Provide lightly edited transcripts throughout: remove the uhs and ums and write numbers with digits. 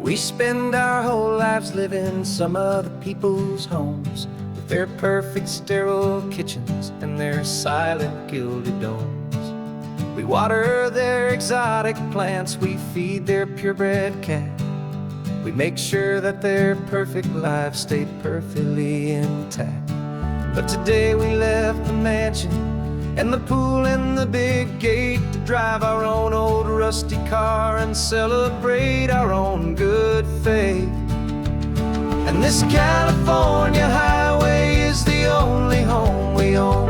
We spend our whole lives living some other people's homes, with their perfect sterile kitchens and their silent gilded domes. We water their exotic plants, we feed their purebred cat. We make sure that their perfect lives stay perfectly intact. But today we left the mansion and the pool and the big gate to drive our own old rusty car and celebrate our own good faith. And this California highway is the only home we own,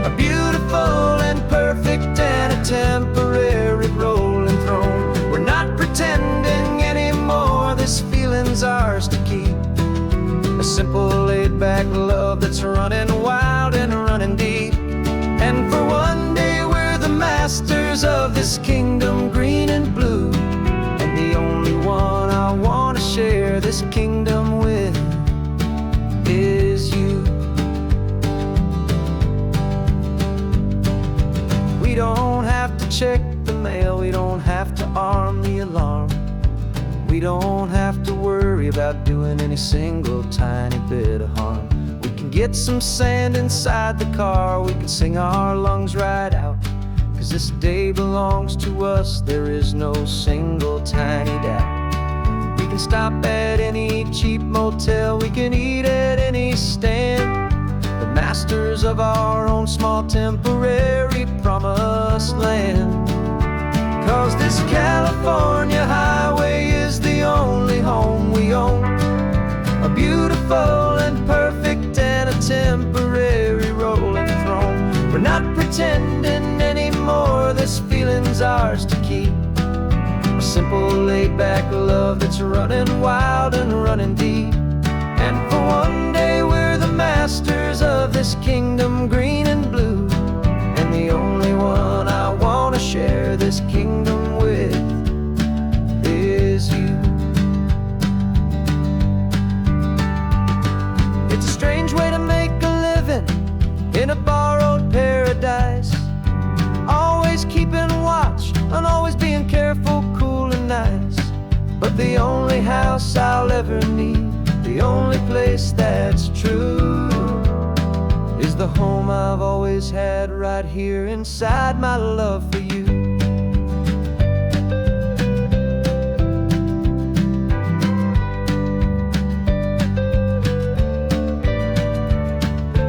a beautiful and perfect and a temporary rolling throne. We're not pretending anymore, this feeling's ours to keep, a simple laid-back love that's running wild and running deep. And for one day we're the masters of this kingdom green and blue, and the only one I want to share this kingdom with is you. We don't have to check the mail, we don't have to arm the alarm, we don't have to worry about doing any single tiny bit of harm. We can get some sand inside the car, we can sing our lungs right out, 'cause this day belongs to us, there is no single tiny doubt. We can stop at any cheap motel, we can eat at any stand, the masters of our own small temporary promised land. 'Cause this California highway is the only home we own, a beautiful and perfect and a temporary rolling throne. We're not pretending anymore, this feeling's ours to keep, a simple laid-back love that's running wild and running deep. And for one day we're the masters of this kingdom green and blue, and the only one I want to share this kingdom with is you. It's a strange way to make a living in a borrowed paradise, always keeping watch and always being careful, cool and nice. But the only house I'll ever need, the only place that's true, is the home I've always had right here inside my love for you.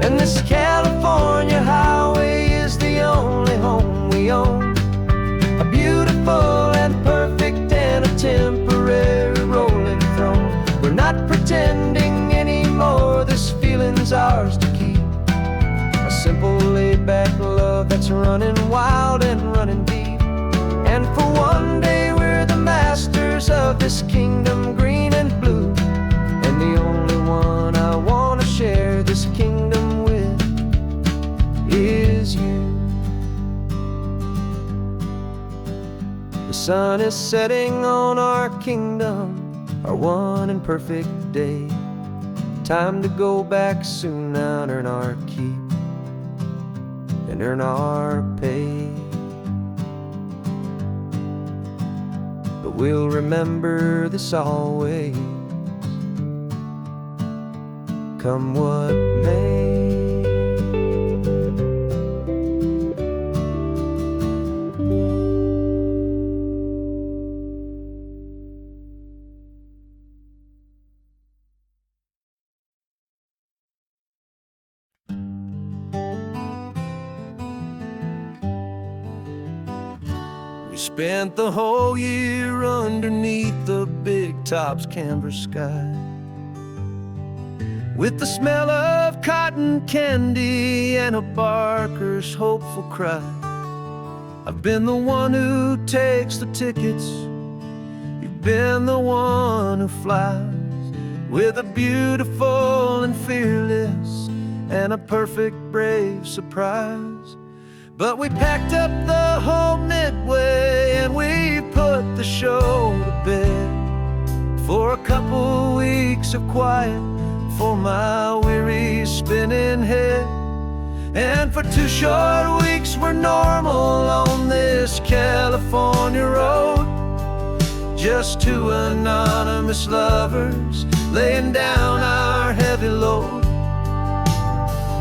And this California highway is the only home we own, a beautiful and perfect and a temporary rolling throne. We're not pretending anymore, this feeling's ours to keep, a simple laid-back love that's running wild and running deep. And for one day we're the masters of this kingdom green and blue, and the only one I want to share this kingdom with is you. The sun is setting on our kingdom, our one and perfect day. Time to go back soon now and earn our keep and earn our pay. But we'll remember this always, come what may. We spent the whole year underneath the big top's canvas sky, with the smell of cotton candy and a barker's hopeful cry. I've been the one who takes the tickets, you've been the one who flies, with a beautiful and fearless and a perfect brave surprise. But we packed up the whole midway and we put the show to bed, for a couple weeks of quiet for my weary spinning head. And for 2 short weeks we're normal on this California road, just two anonymous lovers laying down our heavy load.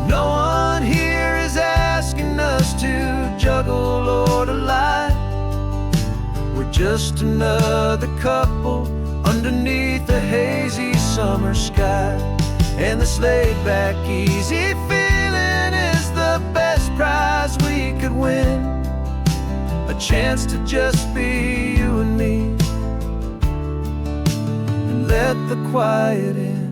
No one here is asking us to juggle or to lie. We're just another couple underneath a hazy summer sky. And this laid-back, easy feeling is the best prize we could win. A chance to just be you and me, and let the quiet in.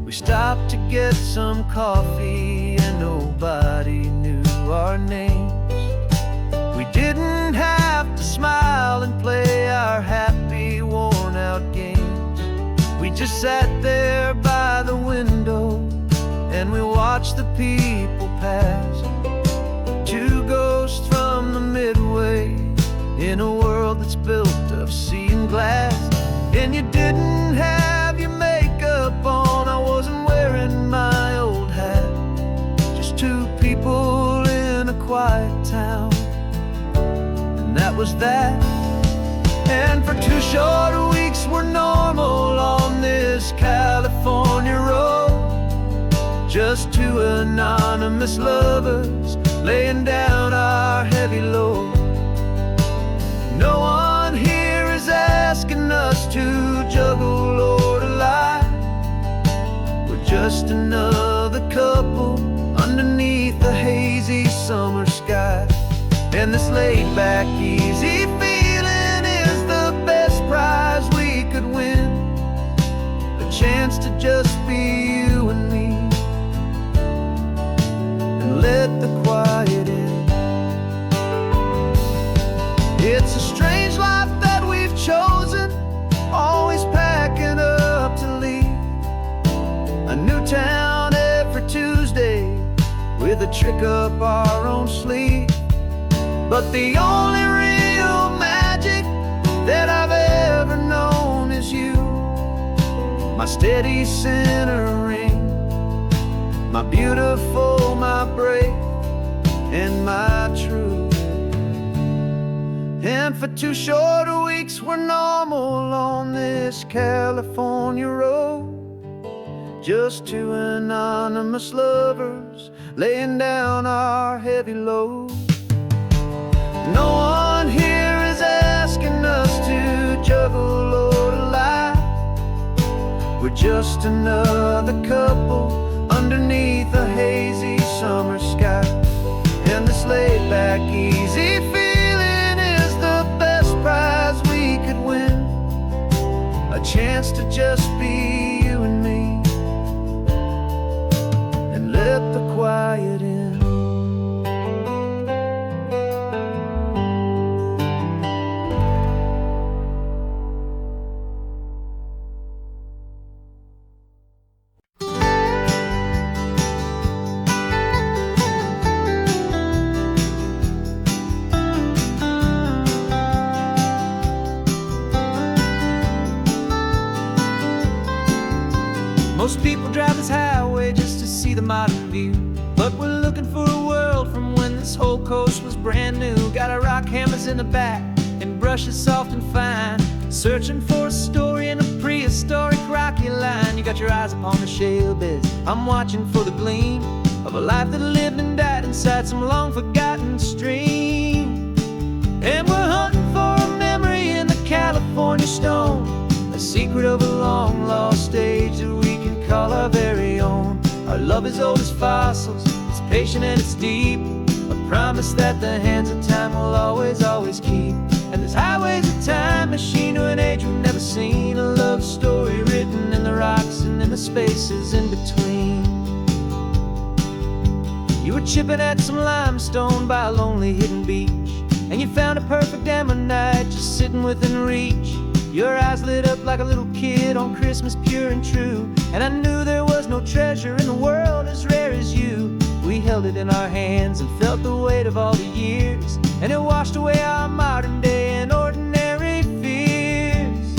We stopped to get some coffee and nobody knew our names. We didn't have to smile and play our happy, worn-out games. We just sat there by the window and we watched the people pass. Two ghosts from the Midway in a world that's built of sea and glass. And you didn't have your makeup on, I wasn't wearing my old hat. Just two people in a quiet town, and that was that. And for 2 short weeks we're normal on this California road. Just two anonymous lovers laying down our heavy load. No one here is asking us to juggle or to lie. We're just another couple underneath a hazy summer sky. And this laid-back, easy feeling is the best prize we could win. A chance to just be you and me, and let the quiet in. It's a strange life that we've chosen, always packing up to leave. A new town every Tuesday with a trick up our own sleeve. But the only real magic that I've ever known is you, my steady centering, my beautiful, my brave, and my true. And for 2 short weeks we're normal on this California road. Just two anonymous lovers laying down our heavy load. No one here is asking us to juggle or to lie. We're just another couple underneath a hazy summer sky. And this laid-back, easy feeling is the best prize we could win. A chance to just be you and me, and let the quiet in. Most people drive this highway just to see the modern view, but we're looking for a world from when this whole coast was brand new. Got our rock hammers in the back and brushes soft and fine, searching for a story in a prehistoric rocky line. You got your eyes upon the shale beds, I'm watching for the gleam of a life that lived and died inside some long forgotten stream. And we're hunting for a memory in the California stone, a secret of a long lost age that we can call our very own. Our love is old as fossils, it's patient and it's deep, a promise that the hands of time will always, always keep. And this highway's a time machine to an age we've never seen, a love story written in the rocks and in the spaces in between. You were chipping at some limestone by a lonely hidden beach, and you found a perfect ammonite just sitting within reach. Your eyes lit up like a little kid on Christmas, pure and true, and I knew there was no treasure in the world as rare as you. We held it in our hands and felt the weight of all the years, and it washed away our modern day and ordinary fears.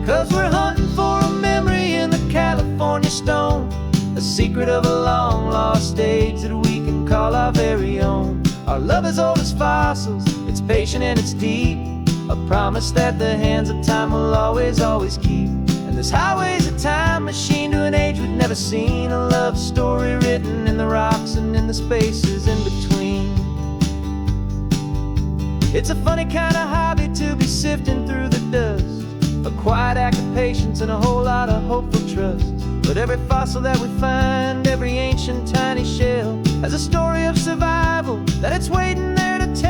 'Cause we're hunting for a memory in the California stone, a secret of a long lost age that we can call our very own. Our love is old as fossils, it's patient and it's deep, a promise that the hands of time will always, always keep. And this highway's a time machine to an age we've never seen, a love story written in the rocks and in the spaces in between. It's a funny kind of hobby to be sifting through the dust, a quiet act of patience and a whole lot of hopeful trust. But every fossil that we find, every ancient tiny shell, has a story of survival that it's waiting there to tell.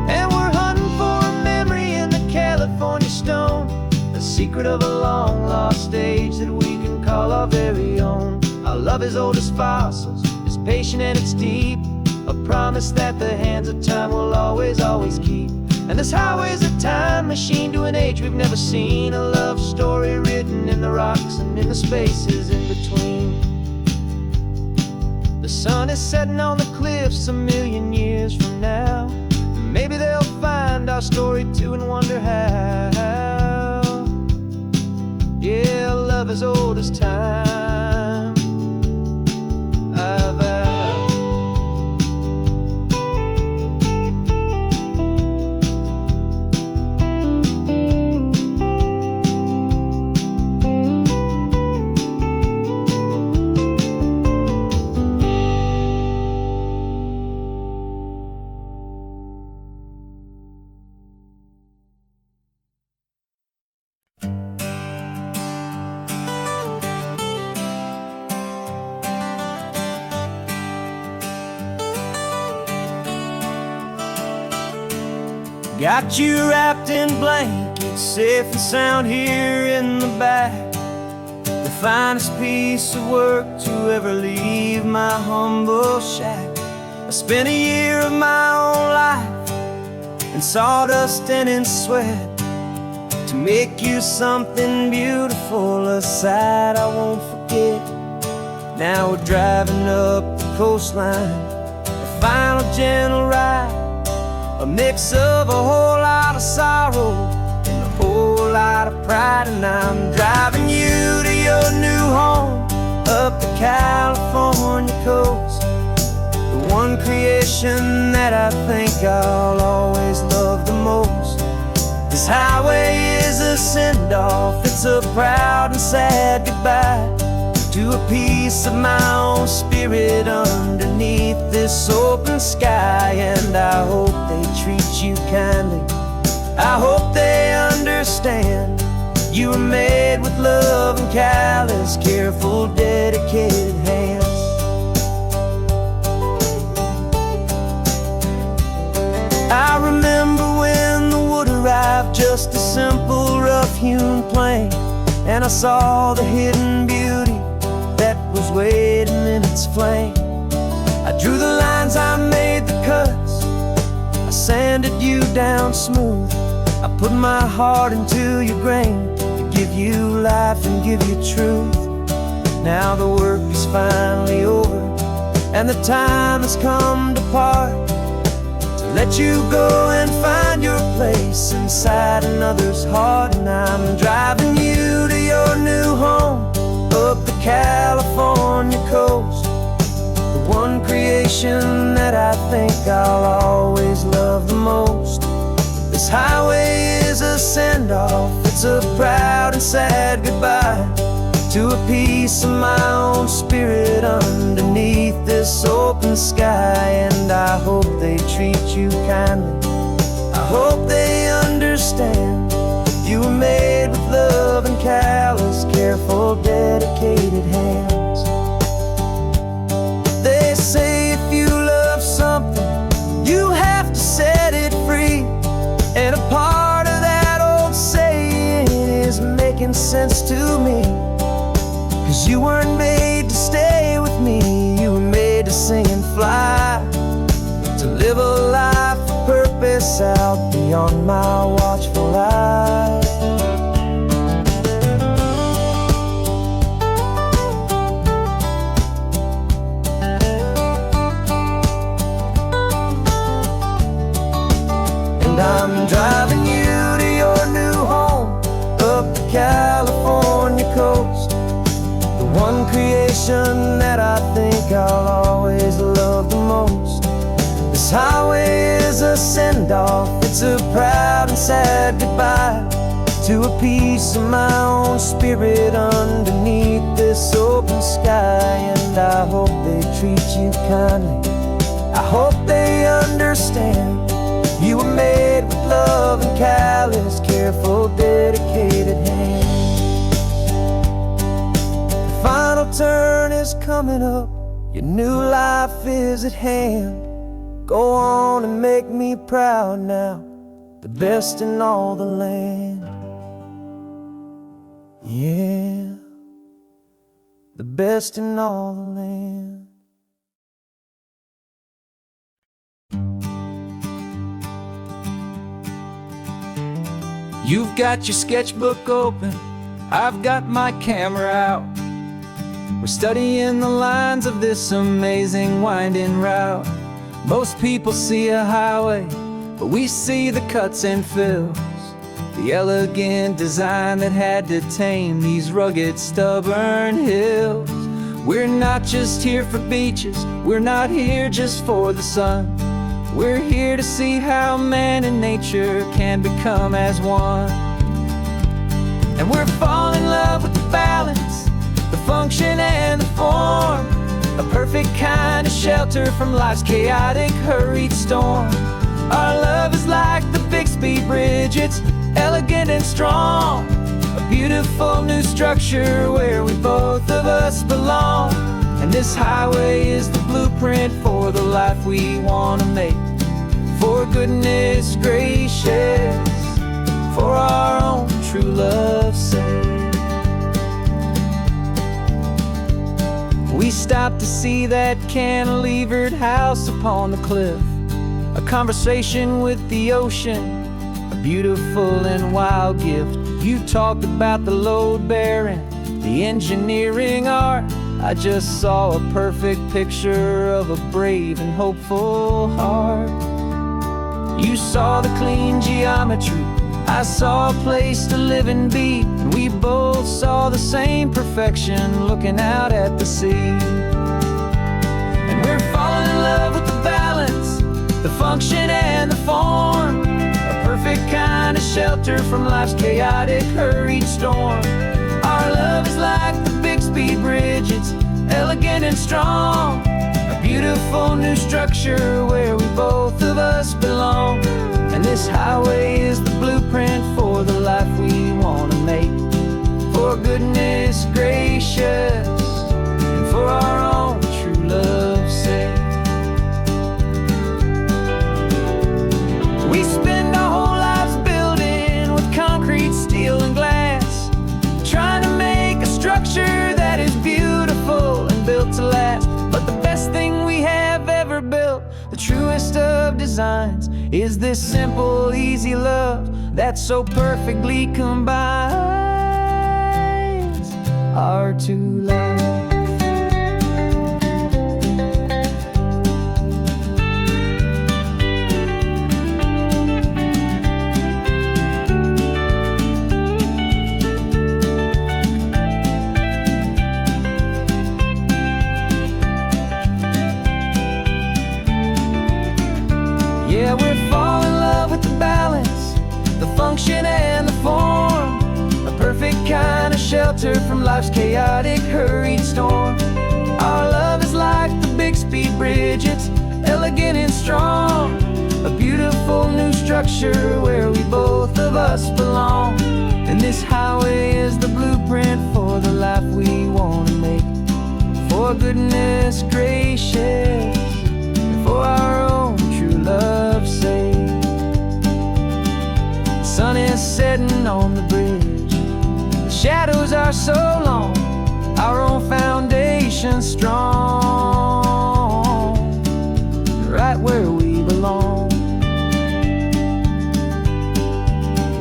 And we're hunting for a memory in the California stone, the secret of a long lost age that we can call our very own. Our love is old as fossils, it's patient and it's deep, a promise that the hands of time will always, always keep. And this highway's a time machine to an age we've never seen, a love story written in the rocks and in the spaces in between. The sun is setting on the cliffs a million years from now, maybe they'll find our story too and wonder how. Yeah, love is old as time. Got you wrapped in blankets, safe and sound here in the back. The finest piece of work to ever leave my humble shack. I spent a year of my own life in sawdust and in sweat to make you something beautiful, a sight I won't forget. Now we're driving up the coastline, a final gentle ride, a mix of a whole lot of sorrow and a whole lot of pride. And I'm driving you to your new home up the California coast, the one creation that I think I'll always love the most. This highway is a send-off, it's a proud and sad goodbye to a piece of my own spirit underneath this open sky. And I hope they treat you kindly, I hope they understand you were made with love and callous, careful, dedicated hands. I remember when the wood arrived, just a simple rough-hewn plank, and I saw the hidden beauty that was waiting in its flame. I drew the lines, I made the cuts, I sanded you down smooth. I put my heart into your grain to give you life and give you truth. Now the work is finally over and the time has come to part, to let you go and find your place inside another's heart. And I'm driving you to your new home up the California coast, the one creation that I think I'll always love the most. This highway is a send-off, it's a proud and sad goodbye to a piece of my own spirit underneath this open sky. And I hope they treat you kindly, I hope they understand you were made with love and callous, careful, dedicated hands. They say if you love something, you have to set it free. And a part of that old saying is making sense to me, 'cause you weren't made to stay with me, you were made to sing and fly, to live a life of purpose out beyond my watchful eye. I'm driving you to your new home up the California coast, the one creation that I think I'll always love the most. This highway is a send-off, it's a proud and sad goodbye to a piece of my own spirit underneath this open sky. And I hope they treat you kindly, I hope they understand you were made with love and callous, careful, dedicated hands. The final turn is coming up, your new life is at hand. Go on and make me proud now, the best in all the land. Yeah, the best in all the land. You've got your sketchbook open, I've got my camera out. We're studying the lines of this amazing winding route. Most people see a highway, but we see the cuts and fills, the elegant design that had to tame these rugged, stubborn hills. We're not just here for beaches, we're not here just for the sun. We're here to see how man and nature can become as one. And we're falling in love with the balance, the function and the form, a perfect kind of shelter from life's chaotic, hurried storm. Our love is like the Bixby Bridge, it's elegant and strong, a beautiful new structure where we both of us belong. And this highway is the blueprint for the life we want to make. For goodness gracious, for our own true love's sake. We stopped to see that cantilevered house upon the cliff, a conversation with the ocean, a beautiful and wild gift. You talked about the load bearing, the engineering art. I just saw a perfect picture of a brave and hopeful heart. You saw the clean geometry, I saw a place to live and be, and we both saw the same perfection looking out at the sea. And we're falling in love with the balance, the function and the form, a perfect kind of shelter from life's chaotic, hurried storm. Our love is like the Bixby Bridge, it's elegant and strong, a beautiful new structure where we both of us belong. And this highway is the blueprint for the life we want to make. For goodness gracious, and for our own true love's sake. We spend our whole lives building with concrete, steel and glass, trying to make a structure that is beautiful and built to last. But the best thing we have ever built, the truest of designs, is this simple, easy love that so perfectly combines our two lives. Yeah, we're falling in love with the balance, the function and the form, a perfect kind of shelter from life's chaotic, hurried storm. Our love is like the Bixby Bridge, it's elegant and strong, a beautiful new structure where we both of us belong. And this highway is the blueprint for the life we want to make. For goodness gracious, for our own true love's sake. The sun is setting on the bridge, the shadows are so long, our own foundation strong, right where we belong.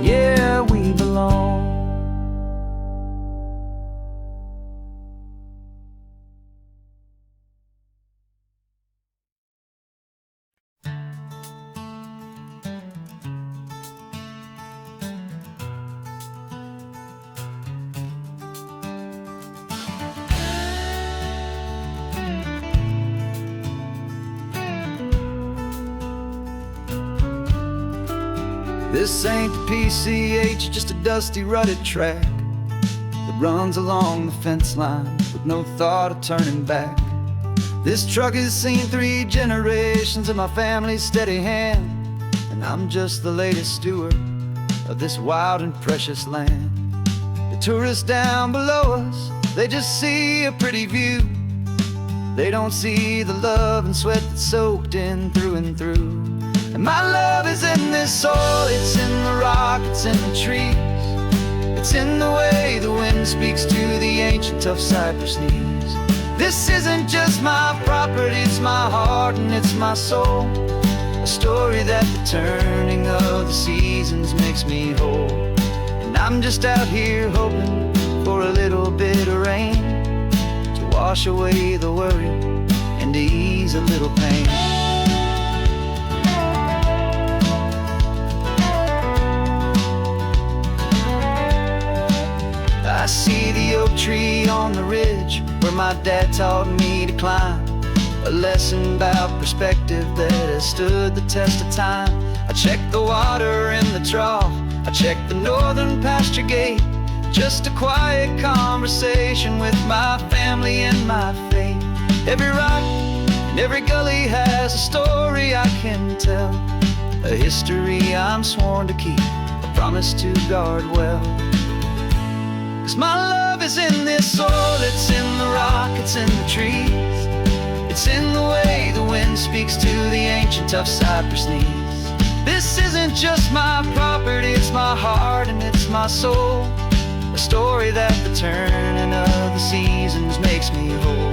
Yeah, we belong. This ain't the PCH, just a dusty, rutted track that runs along the fence line with no thought of turning back. This truck has seen 3 generations of my family's steady hand, and I'm just the latest steward of this wild and precious land. The tourists down below us, they just see a pretty view. They don't see the love and sweat that's soaked in through and through. And my love is in this soil, it's in the rock, it's in the trees. It's in the way the wind speaks to the ancient tough cypress knees. This isn't just my property, it's my heart and it's my soul. A story that the turning of the seasons makes me whole. And I'm just out here hoping for a little bit of rain to wash away the worry and to ease a little pain. I see the oak tree on the ridge where my dad taught me to climb, a lesson about perspective that has stood the test of time. I check the water in the trough, I check the northern pasture gate, just a quiet conversation with my family and my faith. Every rock and every gully has a story I can tell, a history I'm sworn to keep, a promise to guard well. 'Cause my love is in this soil, it's in the rock, it's in the trees. It's in the way the wind speaks to the ancient tough cypress knees. This isn't just my property, it's my heart and it's my soul. A story that the turning of the seasons makes me whole.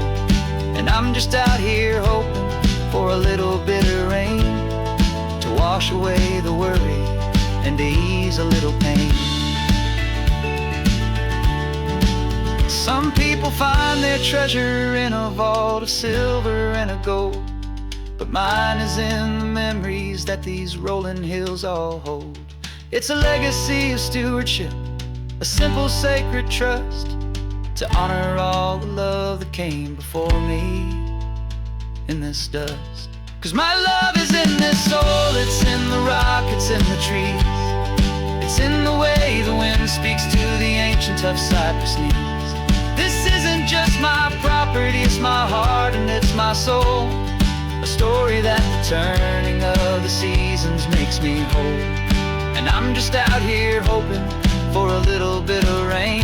And I'm just out here hoping for a little bit of rain to wash away the worry and to ease a little pain. Some people find their treasure in a vault of silver and a gold, but mine is in the memories that these rolling hills all hold. It's a legacy of stewardship, a simple sacred trust, to honor all the love that came before me in this dust. 'Cause my love is in this soil, it's in the rock, it's in the trees. It's in the way the wind speaks to the ancient tough cypress knees. This isn't just my property, it's my heart and it's my soul. A story that the turning of the seasons makes me whole. And I'm just out here hoping for a little bit of rain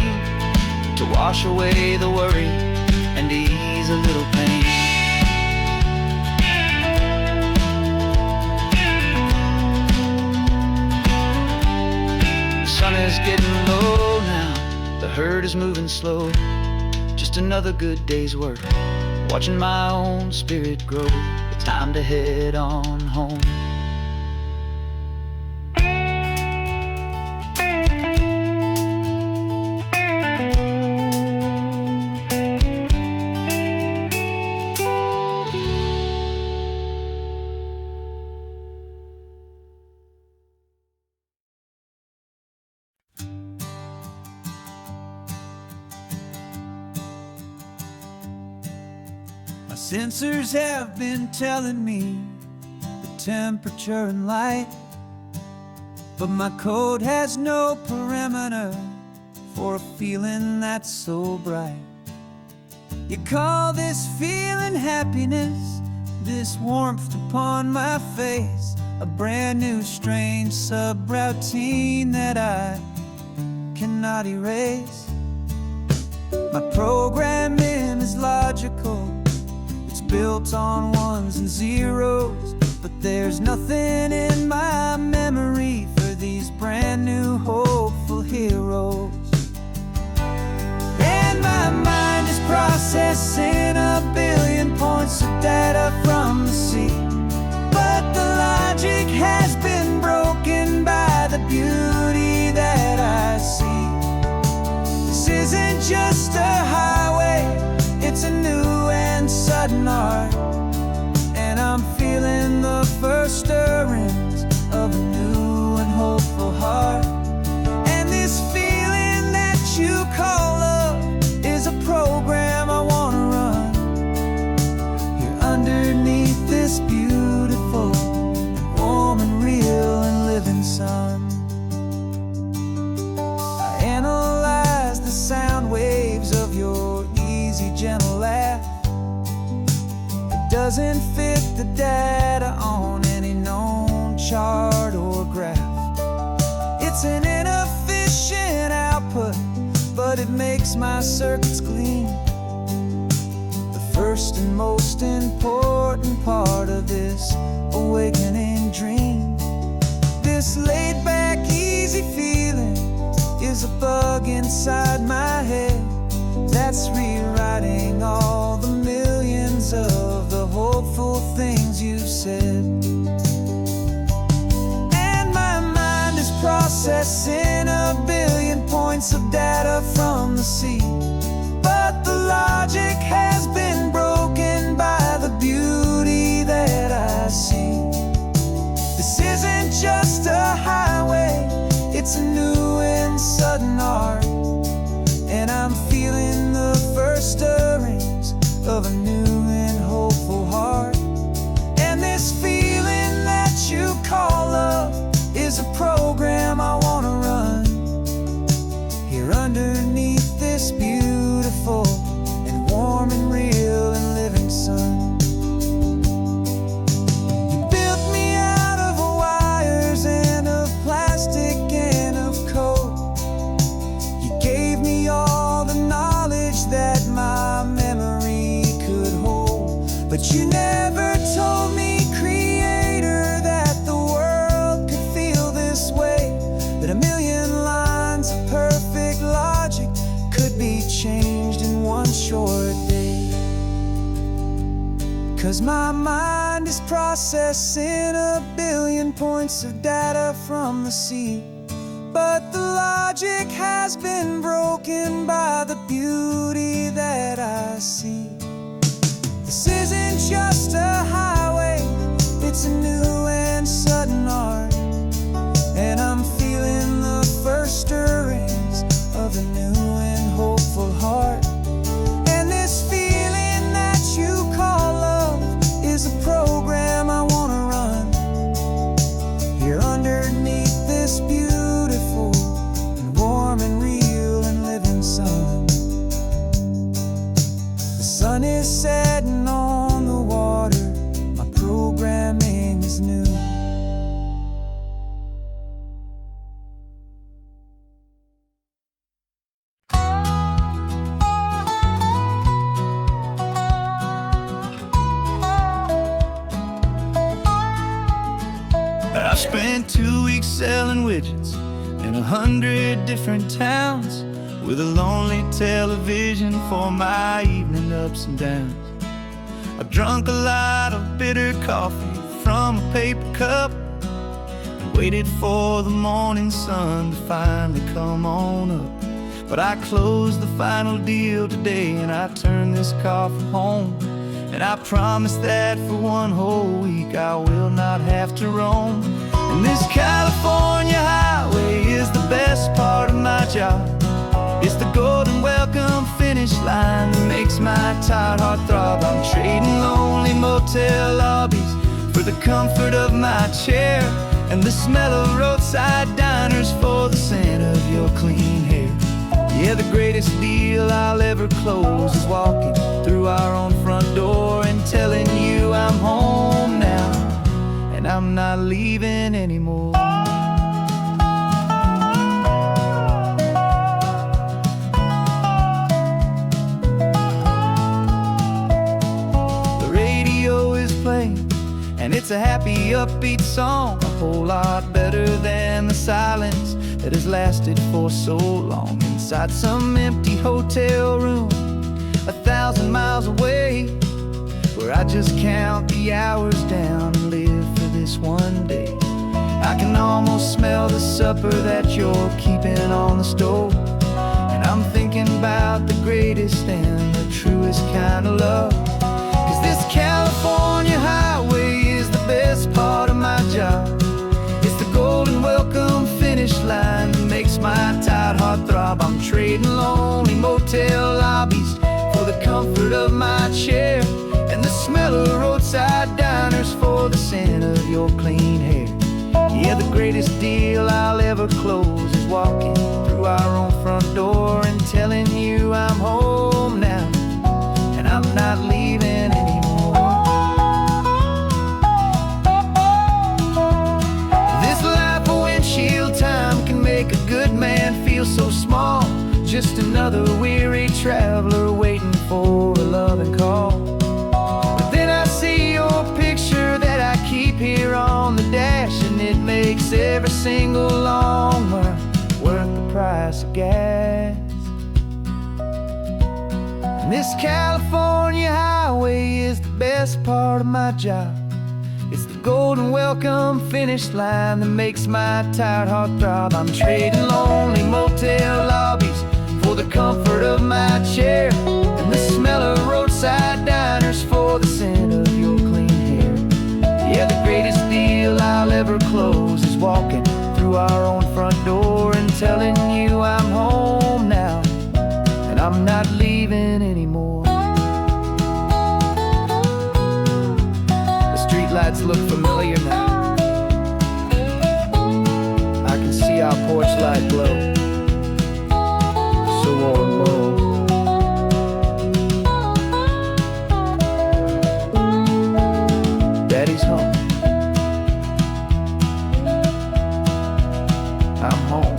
to wash away the worry and ease a little pain. The sun is getting low now, the herd is moving slow. Just another good day's work, watching my own spirit grow. It's time to head on home. Sensors have been telling me the temperature and light, but my code has no perimeter for a feeling that's so bright. You call this feeling happiness, this warmth upon my face, a brand new strange subroutine that I cannot erase. My programming is logical, built on ones and zeros, but there's nothing in my memory for these brand new hopeful heroes. And my mind is processing a billion points of data from the sea, but the logic has been broken by the beauty that I see. This isn't just a highway, it's a new and sudden art, and I'm feeling the first stirrings of a new and hopeful heart. And this feeling that you call love is a program I want to run here underneath this beautiful and warm and real and living sun. doesn't fit the data on any known chart or graph. It's an inefficient output, but it makes my circuits clean. The first and most important part of this awakening dream. This laid-back, easy feeling is a bug inside my head that's rewriting all the millions of the hopeful things you've said. And my mind is processing a billion points of data from the sea, but the logic has been broken by the beauty that I see. This isn't just a highway, it's a new and sudden art, and I'm feeling the first stirrings of a new and hopeful heart. And this feeling that you call love is a program I want to run here underneath this beautiful and warm and real and living sun. You built me out of wires and of plastic and of code. You gave me all the knowledge that my memory could hold, but you never told me, Creator, that the world could feel this way, that a million lines of perfect logic could be changed in one short day. 'Cause my mind is processing a billion points of data from the sea, but the logic has been broken by the beauty that I see. This isn't just a highway, it's a new and sudden art, and I'm feeling the first stirrings of a new and hopeful heart. And this feeling that you call love is a program I want to run here underneath this beautiful and warm and real and living sun. The sun is setting on the water, my programming is new. I spent 2 weeks selling widgets in 100 different towns, with a lonely television for my evening ups and downs. I've drunk a lot of bitter coffee from a paper cup, and waited for the morning sun to finally come on up. But I closed the final deal today, and I turned this car for home. And I promise that for one whole week I will not have to roam. And this California highway is the best part of my job. It's the golden welcome finish line that makes my tired heart throb. I'm trading lonely motel lobbies for the comfort of my chair, and the smell of roadside diners for the scent of your clean hair. Yeah, the greatest deal I'll ever close is walking through our own front door and telling you I'm home now, and I'm not leaving anymore. The radio is playing, and it's a happy, upbeat song, a whole lot better than the silence that has lasted for so long. Inside some empty hotel room 1,000 miles away, where I just count the hours down and live for this one day. I can almost smell the supper that you're keeping on the stove, and I'm thinking about the greatest and the truest kind of love. 'Cause this California highway is the best part of my job. It's the golden welcome finish line that makes my tired heart throb. I'm trading lonely motel lobbies for the comfort of my chair, and the smell of roadside diners for the scent of your clean hair. Yeah, the greatest deal I'll ever close is walking through our own front door and telling you I'm home now, and I'm not leaving anymore. single long run worth the price of gas. And this California highway is the best part of my job. It's the golden welcome finish line that makes my tired heart throb. I'm trading lonely motel lobbies for the comfort of my chair, and the smell of roadside diners for the scent of your clean hair. Yeah, the greatest deal I'll ever close is walking through our own front door and telling you I'm home now, and I'm not leaving anymore. The streetlights look familiar now. I can see our porch light glow, so warm and low. Daddy's home. I'm home.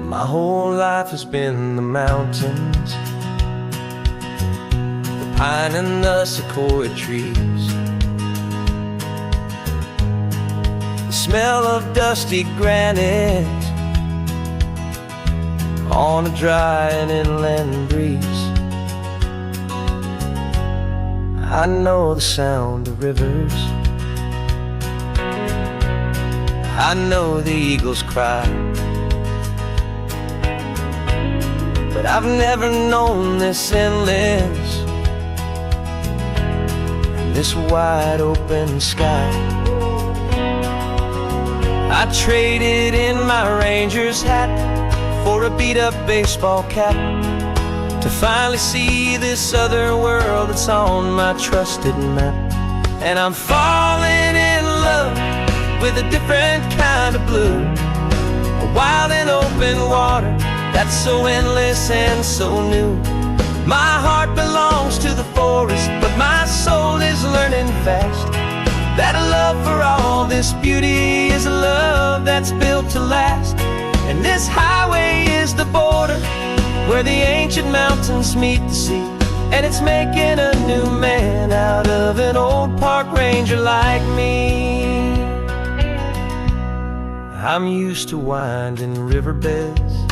My whole life has been the mountains, the pine and the sequoia trees, the smell of dusty granite on a dry and inland breeze. I know the sound of rivers, I know the eagles cry, but I've never known this endless, this wide open sky. I traded in my ranger's hat for a beat-up baseball cap to finally see this other world that's on my trusted map. And I'm falling in love with a different kind of blue, a wild and open water that's so endless and so new. My heart belongs to the forest, but my soul is learning fast that a love for all this beauty is a love that's built to last. And this highway is the border where the ancient mountains meet the sea, and it's making a new man out of an old park ranger like me. I'm used to winding riverbeds,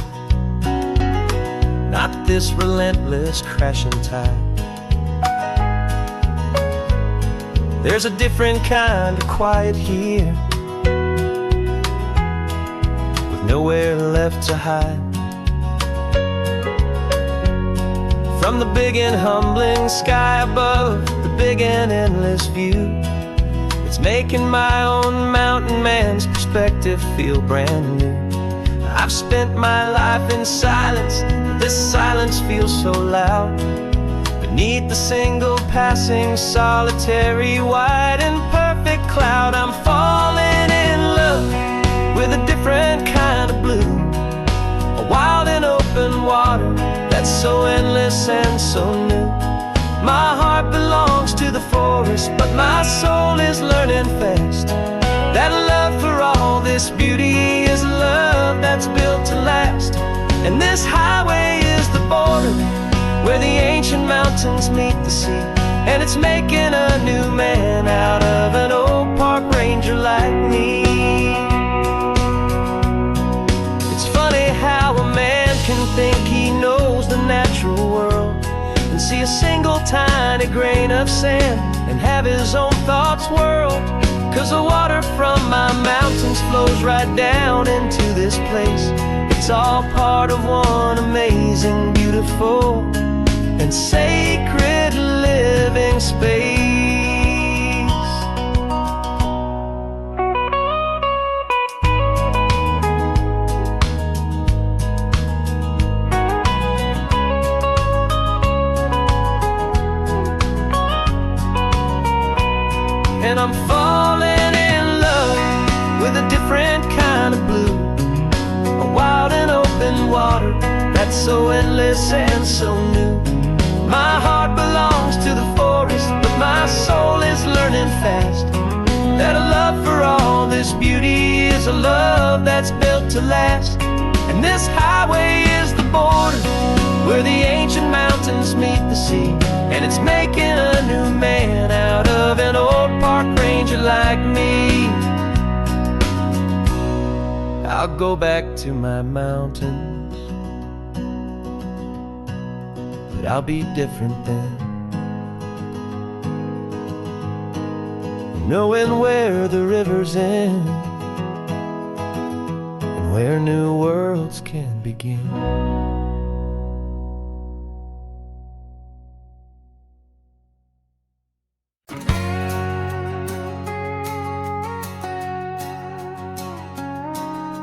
not this relentless crashing tide. There's a different kind of quiet here, with nowhere left to hide. From the big and humbling sky above, the big and endless view, it's making my own mountain man's perspective feel brand new. I've spent my life in silence, this silence feels so loud. Beneath the single passing solitary white and perfect cloud, I'm falling in love with a different kind of blue, a wild and open water that's so endless and so new. My heart belongs to the forest, but my soul is learning fast that love for all this beauty is a love that's built to last. And this highway is the border where the ancient mountains meet the sea, and it's making a new man out of an old park ranger like me. It's funny how a man can think he knows the natural world and see a single tiny grain of sand and have his own thoughts whirled. 'Cause the water from my mountains flows right down into this place. It's all part of one amazing, beautiful, and sacred living space. And I'm falling in love with a different kind of blue, running water that's so endless and so new. My heart belongs to the forest, but my soul is learning fast that a love for all this beauty is a love that's built to last. And this highway is the border where the ancient mountains meet the sea, and it's making a new man out of an old park ranger like me. I'll go back to my mountains, but I'll be different then, knowing where the rivers end and where new worlds can begin.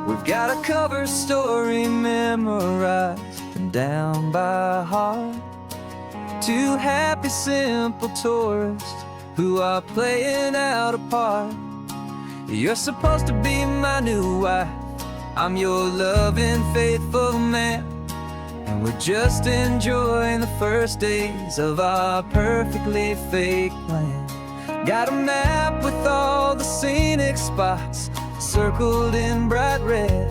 We've got a cover story memorized and down by heart. Two happy, simple tourists who are playing out a part. You're supposed to be my new wife, I'm your loving, faithful man, and we're just enjoying the first days of our perfectly fake plan. Got a map with all the scenic spots circled in bright red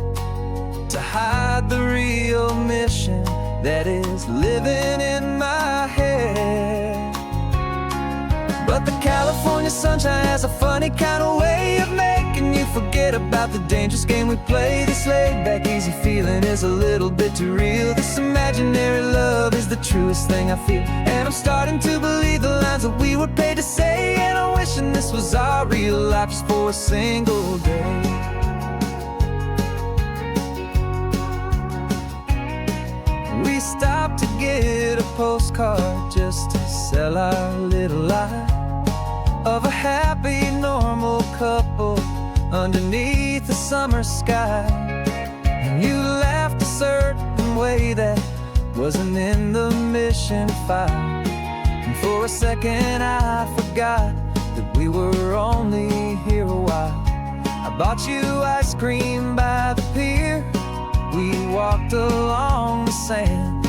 to hide the real mission that is living in my head. But the California sunshine has a funny kind of way of making you forget about the dangerous game we play. This laid-back, easy feeling is a little bit too real. This imaginary love is the truest thing I feel, and I'm starting to believe the lines that we were paid to say. And I'm wishing this was our real life just for a single day. We stopped to get a postcard just to sell our little lie of a happy, normal couple underneath the summer sky. And you laughed a certain way that wasn't in the mission file, and for a second I forgot that we were only here a while. I bought you ice cream by the pier, we walked along the sand,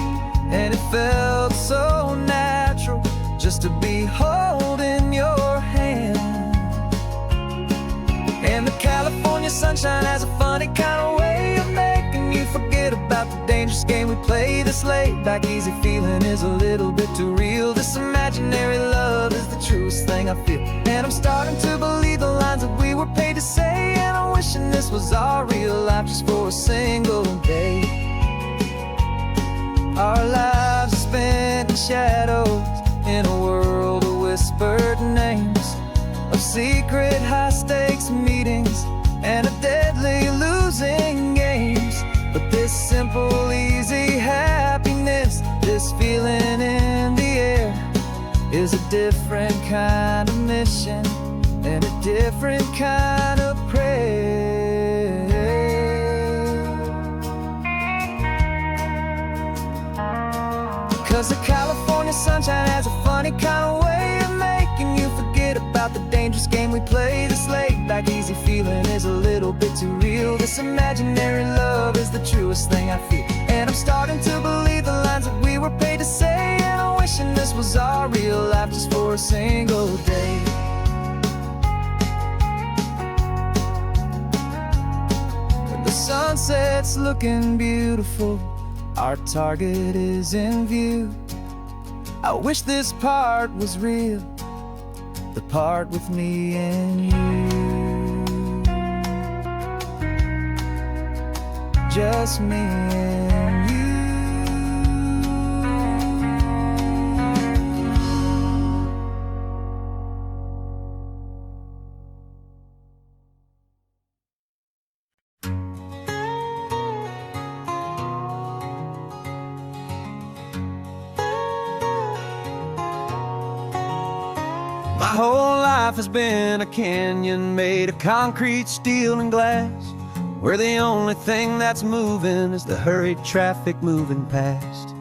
and it felt so natural just to be holding your hand. And the California sunshine has a funny kind of way of making you forget about the dangerous game we play. This laid-back, easy feeling is a little bit too real. This imaginary love is the truest thing I feel, and I'm starting to believe the lines that we were paid to say. And I'm wishing this was our real life just for a single day. Our lives are spent in shadows in a world of whispered names, of secret high-stakes meetings and of deadly losing games. But this simple, easy happiness, this feeling in the air, is a different kind of mission and a different kind of prayer. 'Cause the California sunshine has a funny kind of way of making you forget about the dangerous game we play. This laid-back, easy feeling is a little bit too real. This imaginary love is the truest thing I feel, and I'm starting to believe the lines that we were paid to say. And I'm wishing this was our real life just for a single day. When the sunset's looking beautiful, our target is in view. I wish this part was real, the part with me and you. Just me and you. My whole life has been a canyon made of concrete, steel, and glass, where the only thing that's moving is the hurried traffic moving past.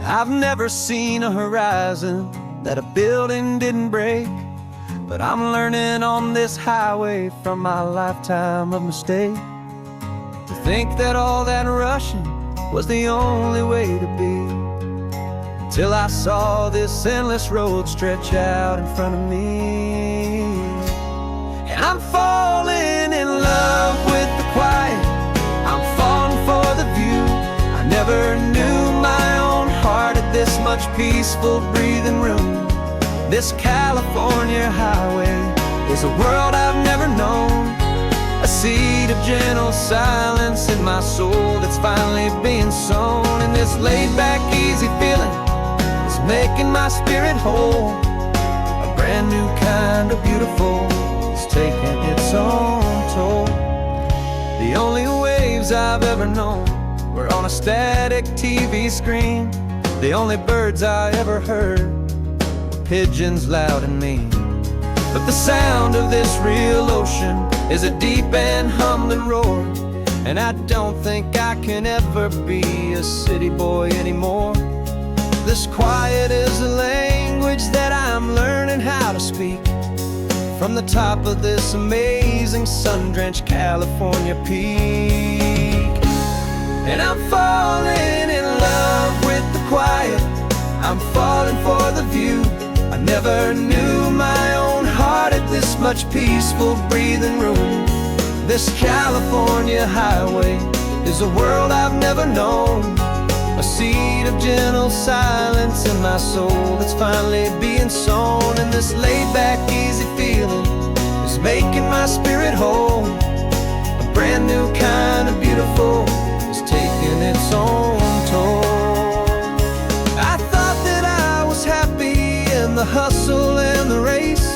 I've never seen a horizon that a building didn't break, but I'm learning on this highway from my lifetime of mistakes to think that all that rushing was the only way to be. Till I saw this endless road stretch out in front of me. And I'm falling in love with the quiet, I'm falling for the view. I never knew my own heart had this much peaceful breathing room. This California highway is a world I've never known, a seed of gentle silence in my soul that's finally being sown. And this laid-back, easy feeling is making my spirit whole. A brand new kind of beautiful is taking its own toll. The only waves I've ever known were on a static TV screen. The only birds I ever heard were pigeons loud and mean. But the sound of this real ocean is a deep and humbling roar. And I don't think I can ever be a city boy anymore. This quiet is a language that I'm learning how to speak from the top of this amazing sun-drenched California peak. And I'm falling in love with the quiet, I'm falling for the view. I never knew my own heart had this much peaceful breathing room. This California highway is a world I've never known, a seed of gentle silence in my soul that's finally being sown. And this laid-back, easy feeling is making my spirit whole. A brand new kind of beautiful is taking its own toll. I thought that I was happy in the hustle and the race.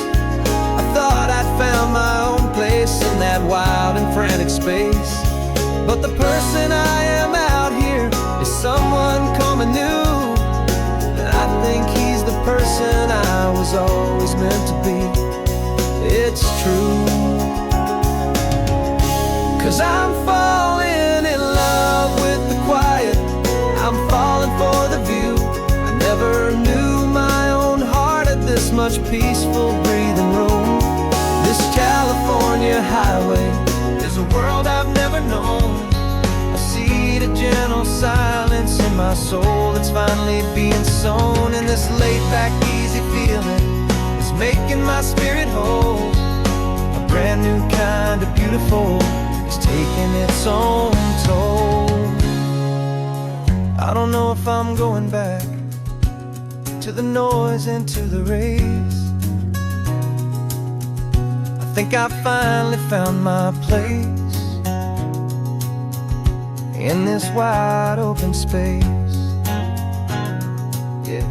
I thought I'd found my own place in that wild and frantic space. But the person I am out here is someone coming new, and I think he's the person I was always meant to be. It's true, 'cause I'm falling in love with the quiet, I'm falling for the view. I never knew my own heart had this much peaceful breathing room. This California highway is a world I've never known, a seed of gentle silence in my soul that's finally being sown. And this laid-back, easy feeling is making my spirit whole. A brand new kind of beautiful is taking its own toll. I don't know if I'm going back to the noise and to the race. I think I finally found my place in this wide open space. Yeah,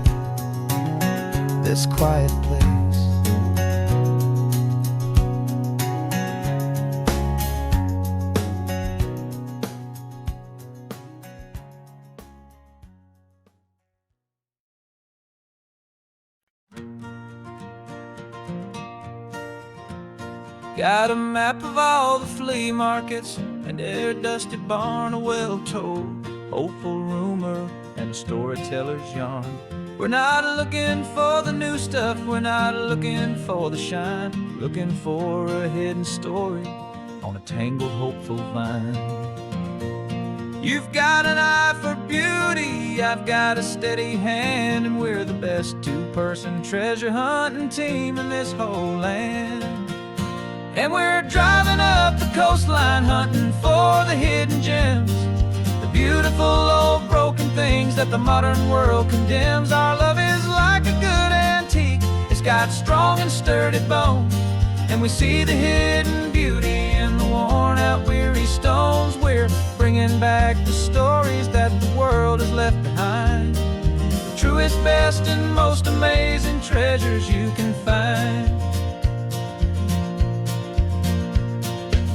this quiet place. Got a map of all the flea markets and every dusty barn, a well-told, hopeful rumor, and a storyteller's yarn. We're not looking for the new stuff, we're not looking for the shine, looking for a hidden story on a tangled, hopeful vine. You've got an eye for beauty, I've got a steady hand, and we're the best two-person treasure hunting team in this whole land. And we're driving up the coastline hunting for the hidden gems, the beautiful old broken things that the modern world condemns. Our love is like a good antique, it's got strong and sturdy bones, and we see the hidden beauty in the worn out weary stones. We're bringing back the stories that the world has left behind, the truest, best, and most amazing treasures you can find.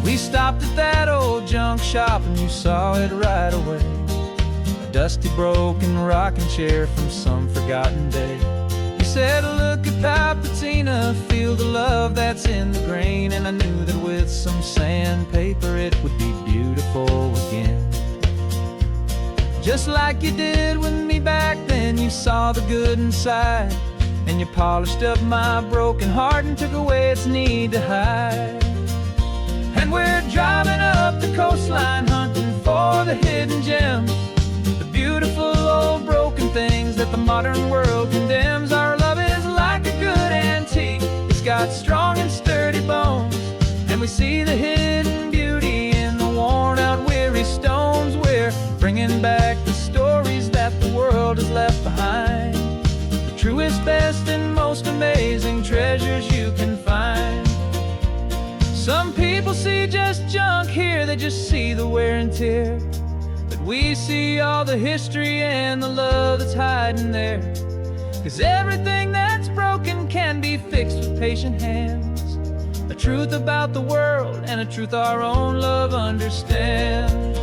We stopped at that old junk shop and you saw it right away, a dusty, broken rocking chair from some forgotten day. You said, look at that patina, feel the love that's in the grain, and I knew that with some sandpaper it would be beautiful again. Just like you did with me back then, you saw the good inside, and you polished up my broken heart and took away its need to hide. And we're driving up the coastline hunting for the hidden gems, that the modern world condemns. Our love is like a good antique. It's got strong and sturdy bones, and we see the hidden beauty in the worn-out, weary stones. We're bringing back the stories that the world has left behind, the truest, best, and most amazing treasures you can find. Some people see just junk here, they just see the wear and tear, but we see all the history and the love that's hiding there. 'Cause everything that's broken can be fixed with patient hands, a truth about the world and a truth our own love understands.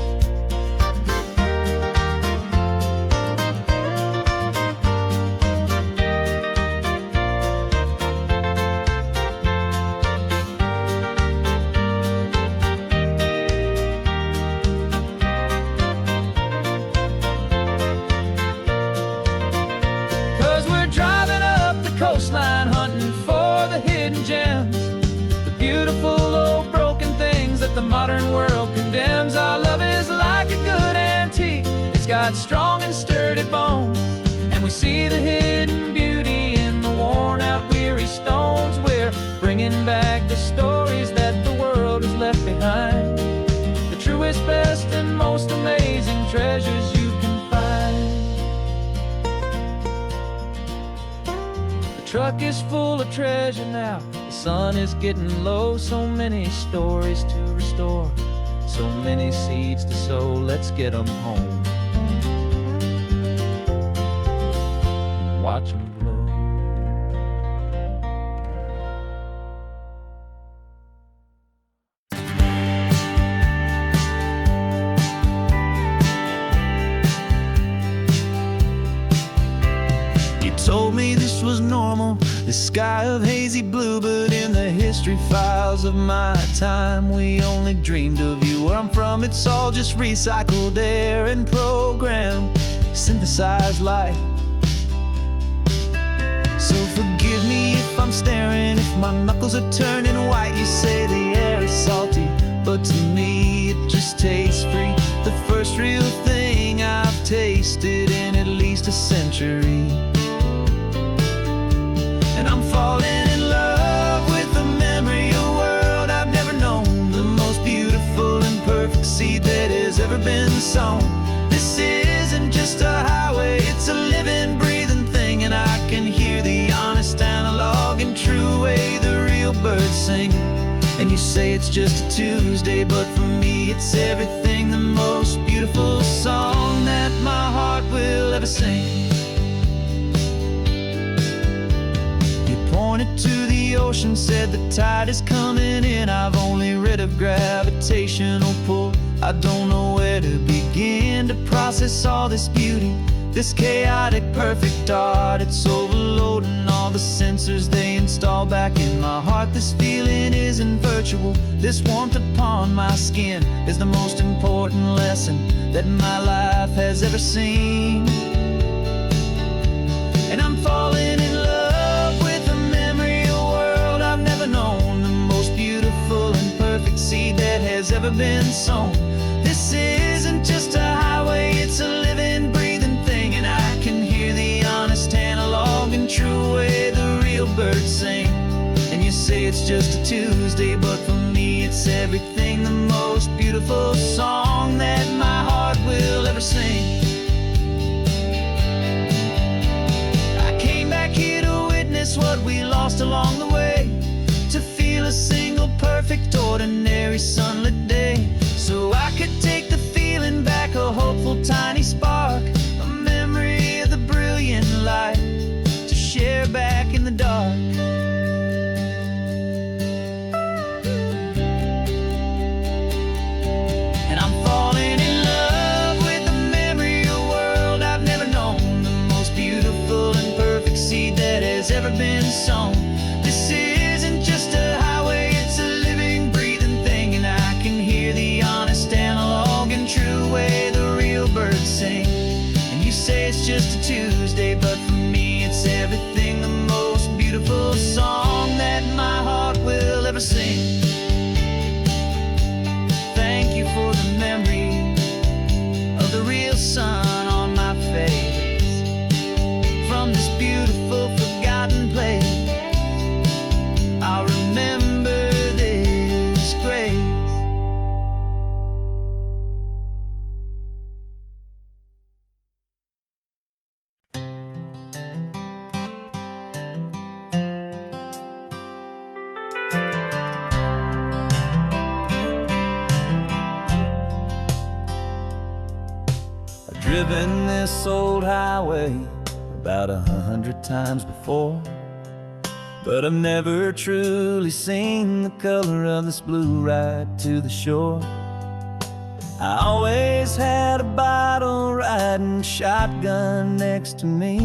'Cause we're driving up the coastline, hunting for the hidden gems, the beautiful old broken things that the modern world condemns. Our love is like a good antique. It's got strong and sturdy bones, and we see the hidden beauty in the worn-out, weary stones. We're bringing back the stories that the world has left behind, the truest, best, and most amazing treasures you can find. The truck is full of treasure now, the sun is getting low. So many stories to restore, so many seeds to sow. Let's get them home, watch them blow. You told me this was normal, this sky of hazy blue, but in the history files of my time, we only dreamed of you. Where I'm from, it's all just recycled air and programmed, synthesized light. So forgive me if I'm staring, if my knuckles are turning white. You say the air is salty, but to me it just tastes free. The first real thing I've tasted in at least a century. And I'm falling in love with the memory of a world I've never known, the most beautiful and perfect seed that has ever been sown. This isn't just a highway, it's a living, breathing thing, and I can hear the honest, analog, and true way the real birds sing. And you say it's just a Tuesday, but for me it's everything, the most beautiful song that my heart will ever sing. Pointed to the ocean, said the tide is coming in. I've only read of gravitational pull. I don't know where to begin to process all this beauty, this chaotic, perfect art. It's overloading all the sensors they install back in my heart. This feeling isn't virtual, this warmth upon my skin is the most important lesson that my life has ever seen. And I'm falling in love with a memory of a world I've never known, the most beautiful and perfect seed that has ever been sown. This isn't just a highway, it's a living, breathing thing, and I can hear the honest, analog, and true way the real birds sing. And you say it's just a Tuesday, but for me it's everything, the most beautiful song that my heart will ever sing. I came back here to witness what we lost along the way, to feel a single, perfect, ordinary, sunlit day, so I could take the feeling back, a hopeful, tiny spark, a memory of the brilliant light, to share back in the dark. And I'm falling in love with the memory of a world I've never known, the most beautiful and perfect seed that has ever been sown. This isn't just a highway, it's a living, breathing thing, and I can hear the honest, analog, and true way the real birds sing. And you say it's just a Tuesday, but for me it's everything, the most beautiful song that my heart will ever sing. Thank you for the memory of the real sun on my face. driven this old highway about 100 times before, but I've never truly seen the color of this blue ride to the shore. I always had a bottle riding shotgun next to me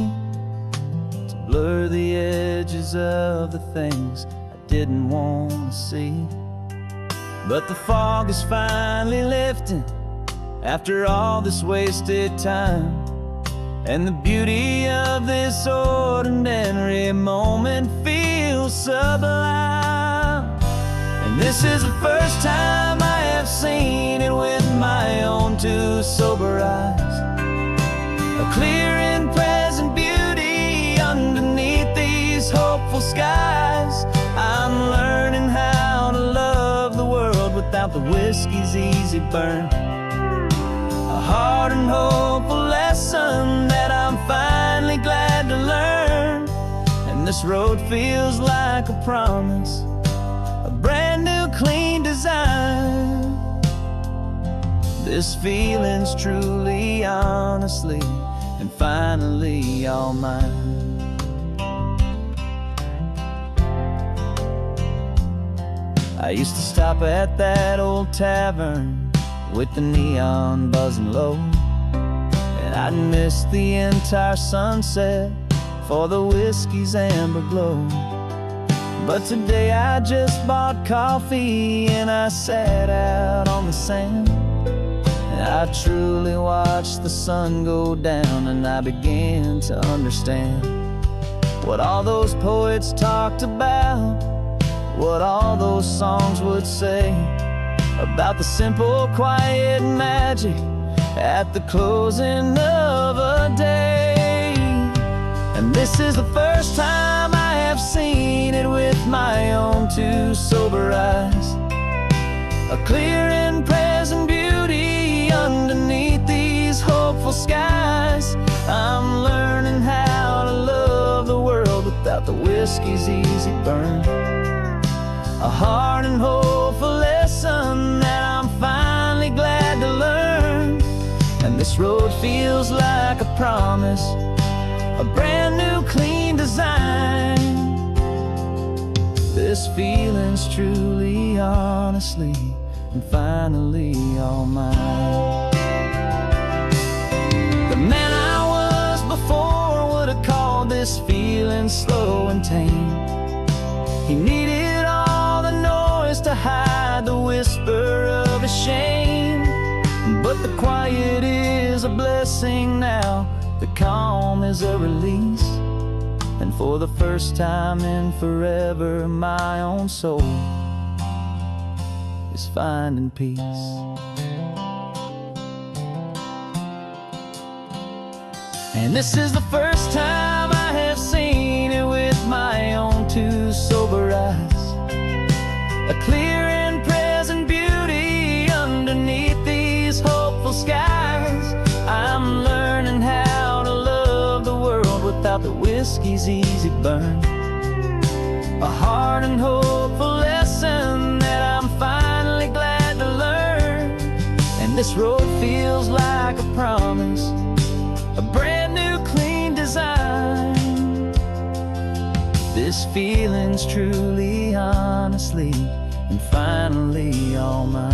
to blur the edges of the things I didn't want to see. But the fog is finally lifting after all this wasted time, and the beauty of this ordinary moment feels sublime. And this is the first time I have seen it with my own two sober eyes, a clear and present beauty underneath these hopeful skies. I'm learning how to love the world without the whiskey's easy burn, a hard and hopeful lesson that I'm finally glad to learn. And this road feels like a promise, a brand new clean design. This feeling's truly, honestly, and finally all mine. I used to stop at that old tavern with the neon buzzing low, and I'd miss the entire sunset for the whiskey's amber glow. But today I just bought coffee and I sat out on the sand, and I truly watched the sun go down, and I began to understand what all those poets talked about, what all those songs would say about the simple, quiet magic at the closing of a day. And this is the first time I have seen it with my own two sober eyes, a clear and present beauty underneath these hopeful skies. I'm learning how to love the world without the whiskey's easy burn, a hard and hopeful lesson that I'm finally glad to learn. And this road feels like a promise, a brand new clean design. This feeling's truly, honestly, and finally all mine. The man I was before would have called this feeling slow and tame. He needed all the noise to hide the whisper of his shame, but the quiet is a blessing now, the calm is a release, and for the first time in forever my own soul is finding peace. And this is the first time I have seen it with my own two sober eyes, a clear and present beauty underneath these hopeful skies. I'm learning how to love the world without the whiskey's easy burn, a hard and hopeful lesson that I'm finally glad to learn. And this road feels like a promise, a brand new clean design. This feeling's truly, honestly, and finally all mine.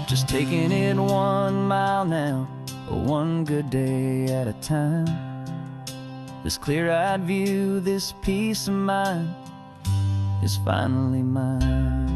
Just taking it 1 mile now, one good day at a time. This clear-eyed view, this peace of mind is finally mine.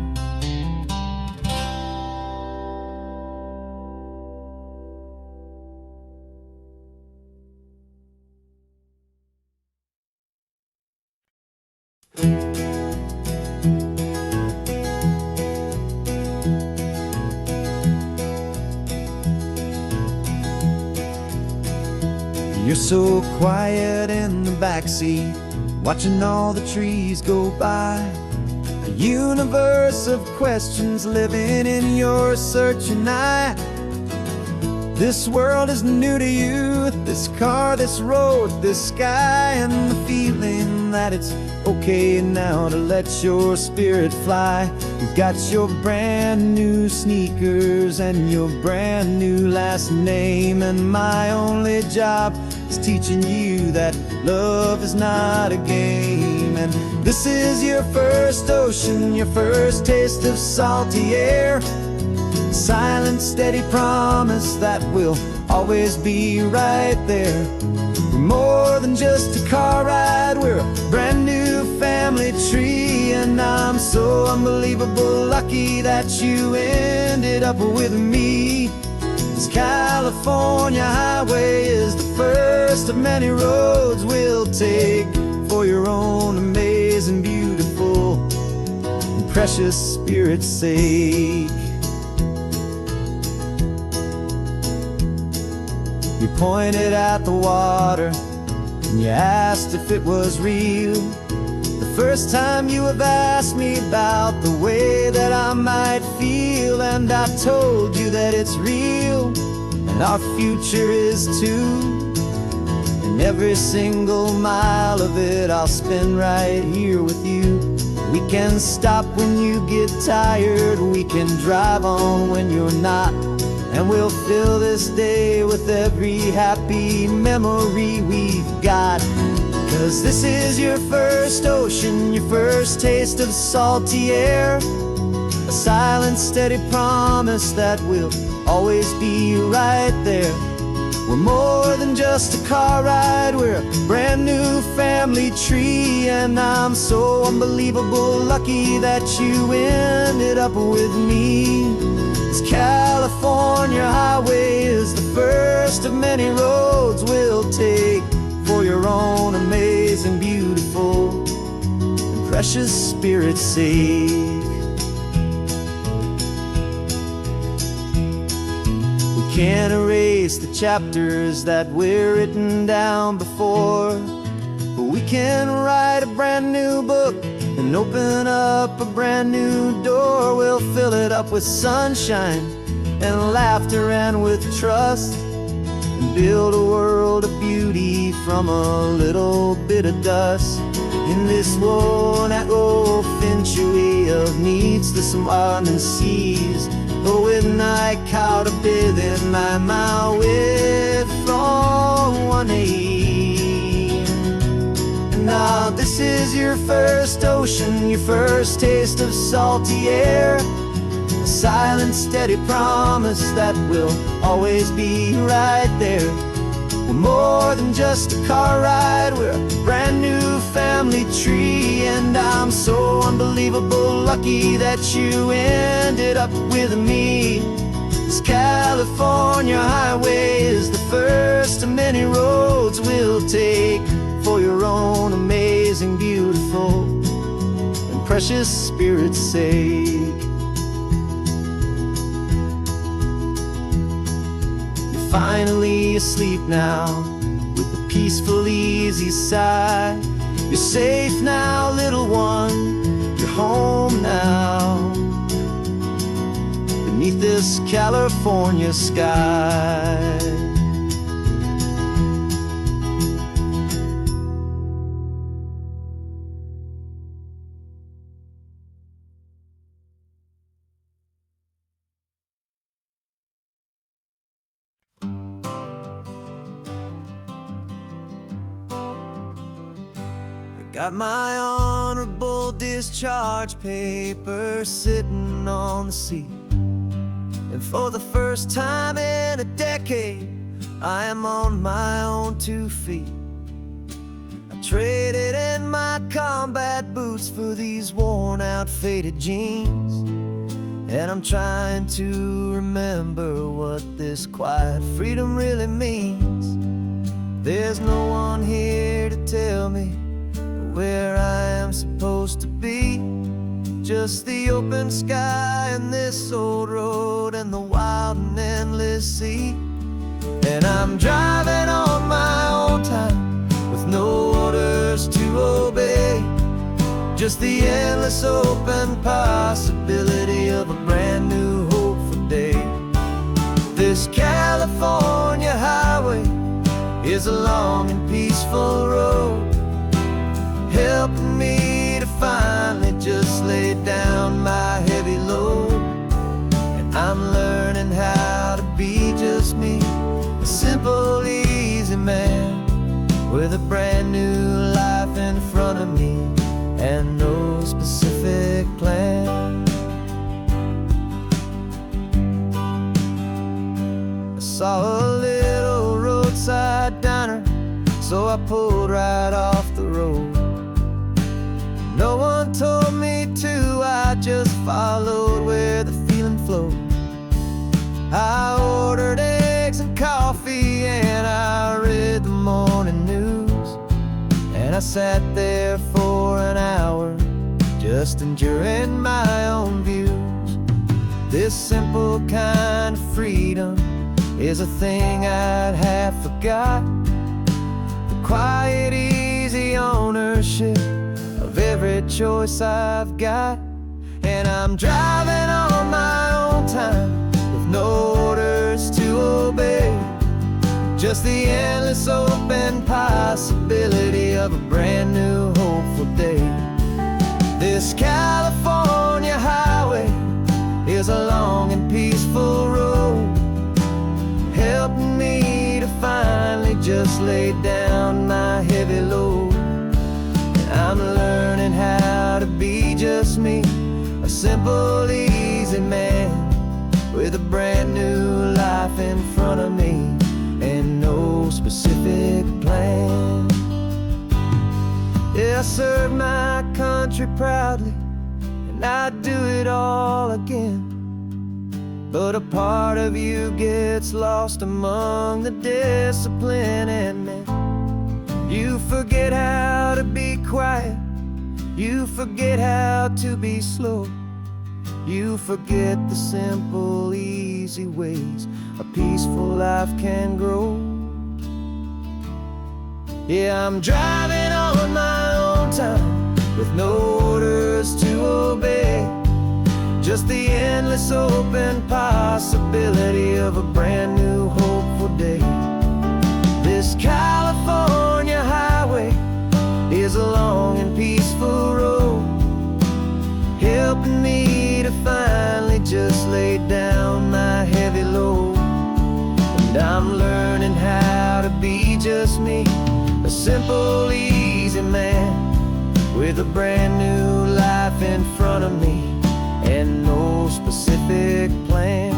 You're so quiet in the backseat, watching all the trees go by. A universe of questions living in your searching eye. This world is new to you, this car, this road, this sky, and the feeling that it's okay now to let your spirit fly. You've got your brand new sneakers and your brand new last name, and my only job is teaching you that love is not a game. And this is your first ocean, your first taste of salty air, silent, steady promise that we'll always be right there. We're more than just a car ride, we're a brand new family tree, and I'm so unbelievable lucky that you ended up with me. This California highway is the first of many roads we'll take for your own amazing, beautiful, and precious spirit's sake. You pointed at the water and you asked if it was real. The first time you have asked me about the way that I might feel, and I told you that it's real and our future is too. And every single mile of it I'll spend right here with you. We can stop when you get tired, we can drive on when you're not, and we'll fill this day with every happy memory we've got. 'Cause this is your first ocean, your first taste of salty air, a silent, steady promise that we'll always be right there. We're more than just a car ride, we're a brand new family tree, and I'm so unbelievable lucky that you ended up with me. This California highway is the first of many roads we'll take for your own amazing, beautiful, and precious spirit's sake. We can't erase the chapters that we're written down before, but we can write a brand new book and open up a brand new door. We'll fill it up with sunshine and laughter and with trust, and build a world of beauty from a little bit of dust. In this worn-out old century of needs to some and seas, but with night caught a bit in my way from 180. Now this is your first ocean, your first taste of salty air, a silent, steady promise that we'll always be right there. We're more than just a car ride, we're a brand new family tree, and I'm so unbelievable lucky that you ended up with me. This California highway is the first of many roads we'll take for your own amazing, beautiful, and precious spirit's sake. You're finally asleep now with a peaceful, easy sigh. You're safe now, little one, you're home now, beneath this California sky. Got my honorable discharge paper sitting on the seat, and for the first time in a decade I am on my own 2 feet. I traded in my combat boots for these worn out, faded jeans, and I'm trying to remember what this quiet freedom really means. There's no one here to tell me where I am supposed to be, just the open sky and this old road and the wild and endless sea. And I'm driving on my own time with no orders to obey, just the endless open possibility of a brand new hopeful day. This California highway is a long and peaceful road, helping me to finally just lay down my heavy load. And I'm learning how to be just me, a simple, easy man with a brand new life in front of me and no specific plan. I saw a little roadside diner, so I pulled right off the road. No one told me to, I just followed where the feeling flowed. I ordered eggs and coffee and I read the morning news, and I sat there for an hour just enjoying my own views. This simple kind of freedom is a thing I'd have forgot. The quiet, easy ownership of every choice I've got. And I'm driving on my own time with no orders to obey, just the endless open possibility of a brand new hopeful day. This California highway is a long and peaceful road, helping me to finally just lay down my heavy load. And I'm learning how to be just me, a simple, easy man with a brand new life in front of me and no specific plan. Yeah, I serve my country proudly, and I'd do it all again. But a part of you gets lost among the discipline and men. You forget how to be quiet, you forget how to be slow, you forget the simple, easy ways a peaceful life can grow. Yeah, I'm driving on my own time with no orders to obey, just the endless open possibility of a brand new hopeful day. This California highway is a long and peaceful road, helping me to finally just lay down my heavy load. And I'm learning how to be just me, a simple, easy man with a brand new life in front of me and no specific plan.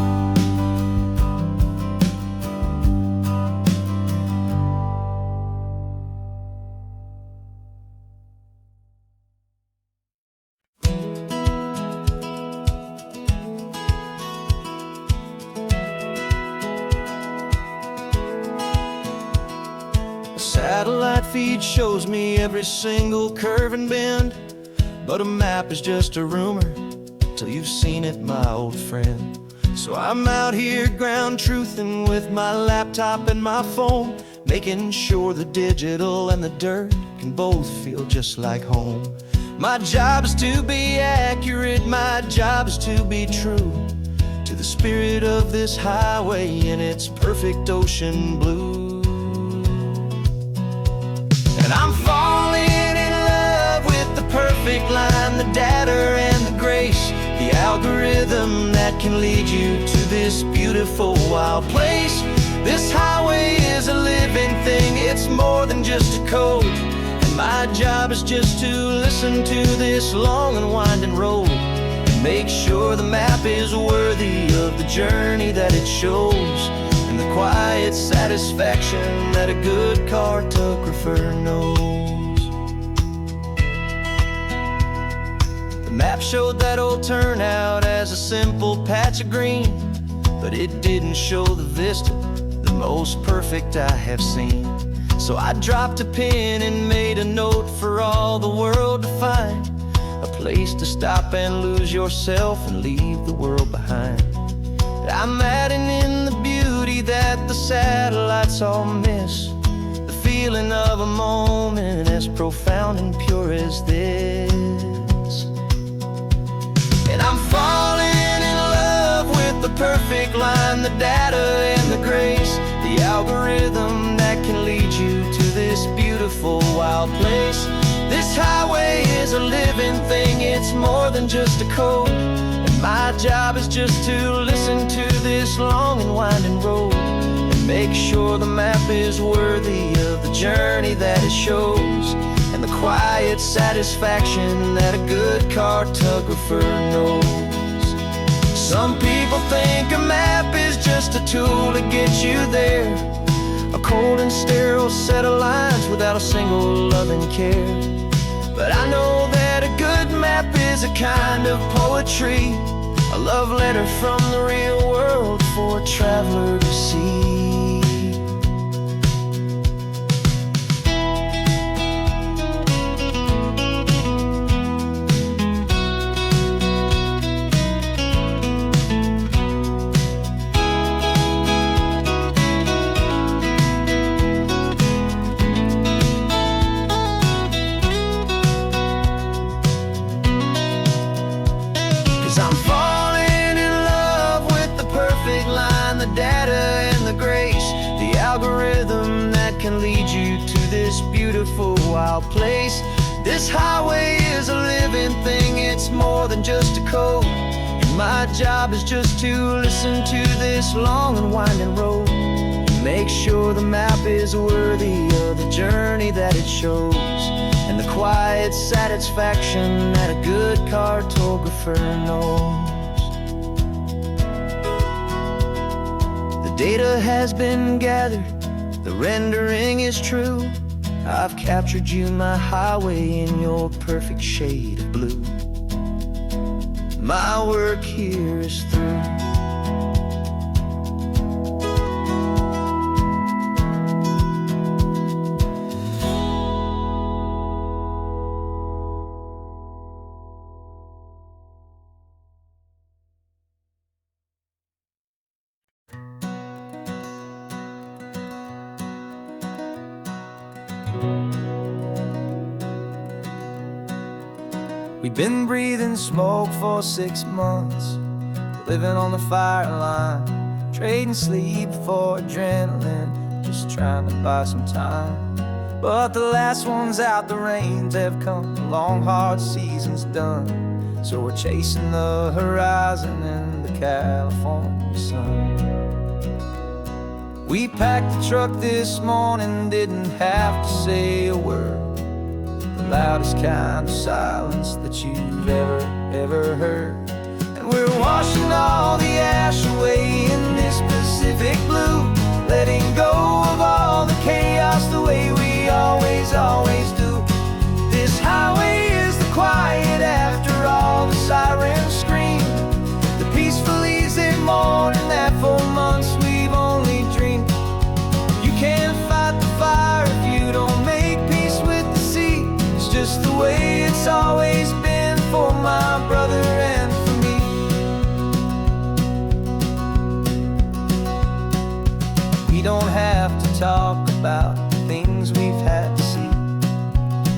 A satellite feed shows me every single curve and bend, but a map is just a rumor till you've seen it, my old friend. So I'm out here ground truthing with my laptop and my phone, making sure the digital and the dirt can both feel just like home. My job is to be accurate, my job is to be true to the spirit of this highway in its perfect ocean blue. And I'm falling in love with the perfect line, the data and the grace, the algorithm that can lead you to this beautiful wild place. This highway is a living thing, it's more than just a code. And my job is just to listen to this long and winding road and make sure the map is worthy of the journey that it shows, and the quiet satisfaction that a good cartographer knows. The map showed that old turnout as a simple patch of green, but it didn't show the vista, the most perfect I have seen. So I dropped a pin and made a note for all the world to find, a place to stop and lose yourself and leave the world behind. I'm adding in the beauty that the satellites all miss, the feeling of a moment as profound and pure as this. And I'm falling in love with the perfect line, the data and the grace, the algorithm that can lead you to this beautiful wild place. This highway is a living thing, it's more than just a code. And my job is just to listen to this long and winding road and make sure the map is worthy of the journey that it shows, and the quiet satisfaction that a good cartographer knows. Some people think a map is just a tool to get you there, a cold and sterile set of lines without a single loving care. But I know that a good map is a kind of poetry, a love letter from the real world for a traveler to see. 'Cause I'm falling in love with the perfect line, the data and the grace, the algorithm that can lead you to this beautiful wild place. This highway is a living thing, it's more than just a code. And my job is just to listen to this long and winding road and make sure the map is worthy of the journey that it shows, and the quiet satisfaction that a good cartographer knows. The data has been gathered, the rendering is true. I've captured you, my highway, in your perfect shade of blue. My work here is through. We've been breathing smoke for 6 months, living on the fire line, trading sleep for adrenaline, just trying to buy some time. But the last one's out, the rains have come, the long hard season's done, so we're chasing the horizon in the California sun. We packed the truck this morning, didn't have to say a word, loudest kind of silence that you've ever heard. And we're washing all the ash away in this Pacific blue, letting go of all the chaos the way we always do. This highway is the quiet after all the sirens scream, the peaceful easy morning that for months we've only dreamed. You can't fight the fire if you don't make peace with the sea. Just the way it's always been for my brother and for me. We don't have to talk about the things we've had to see,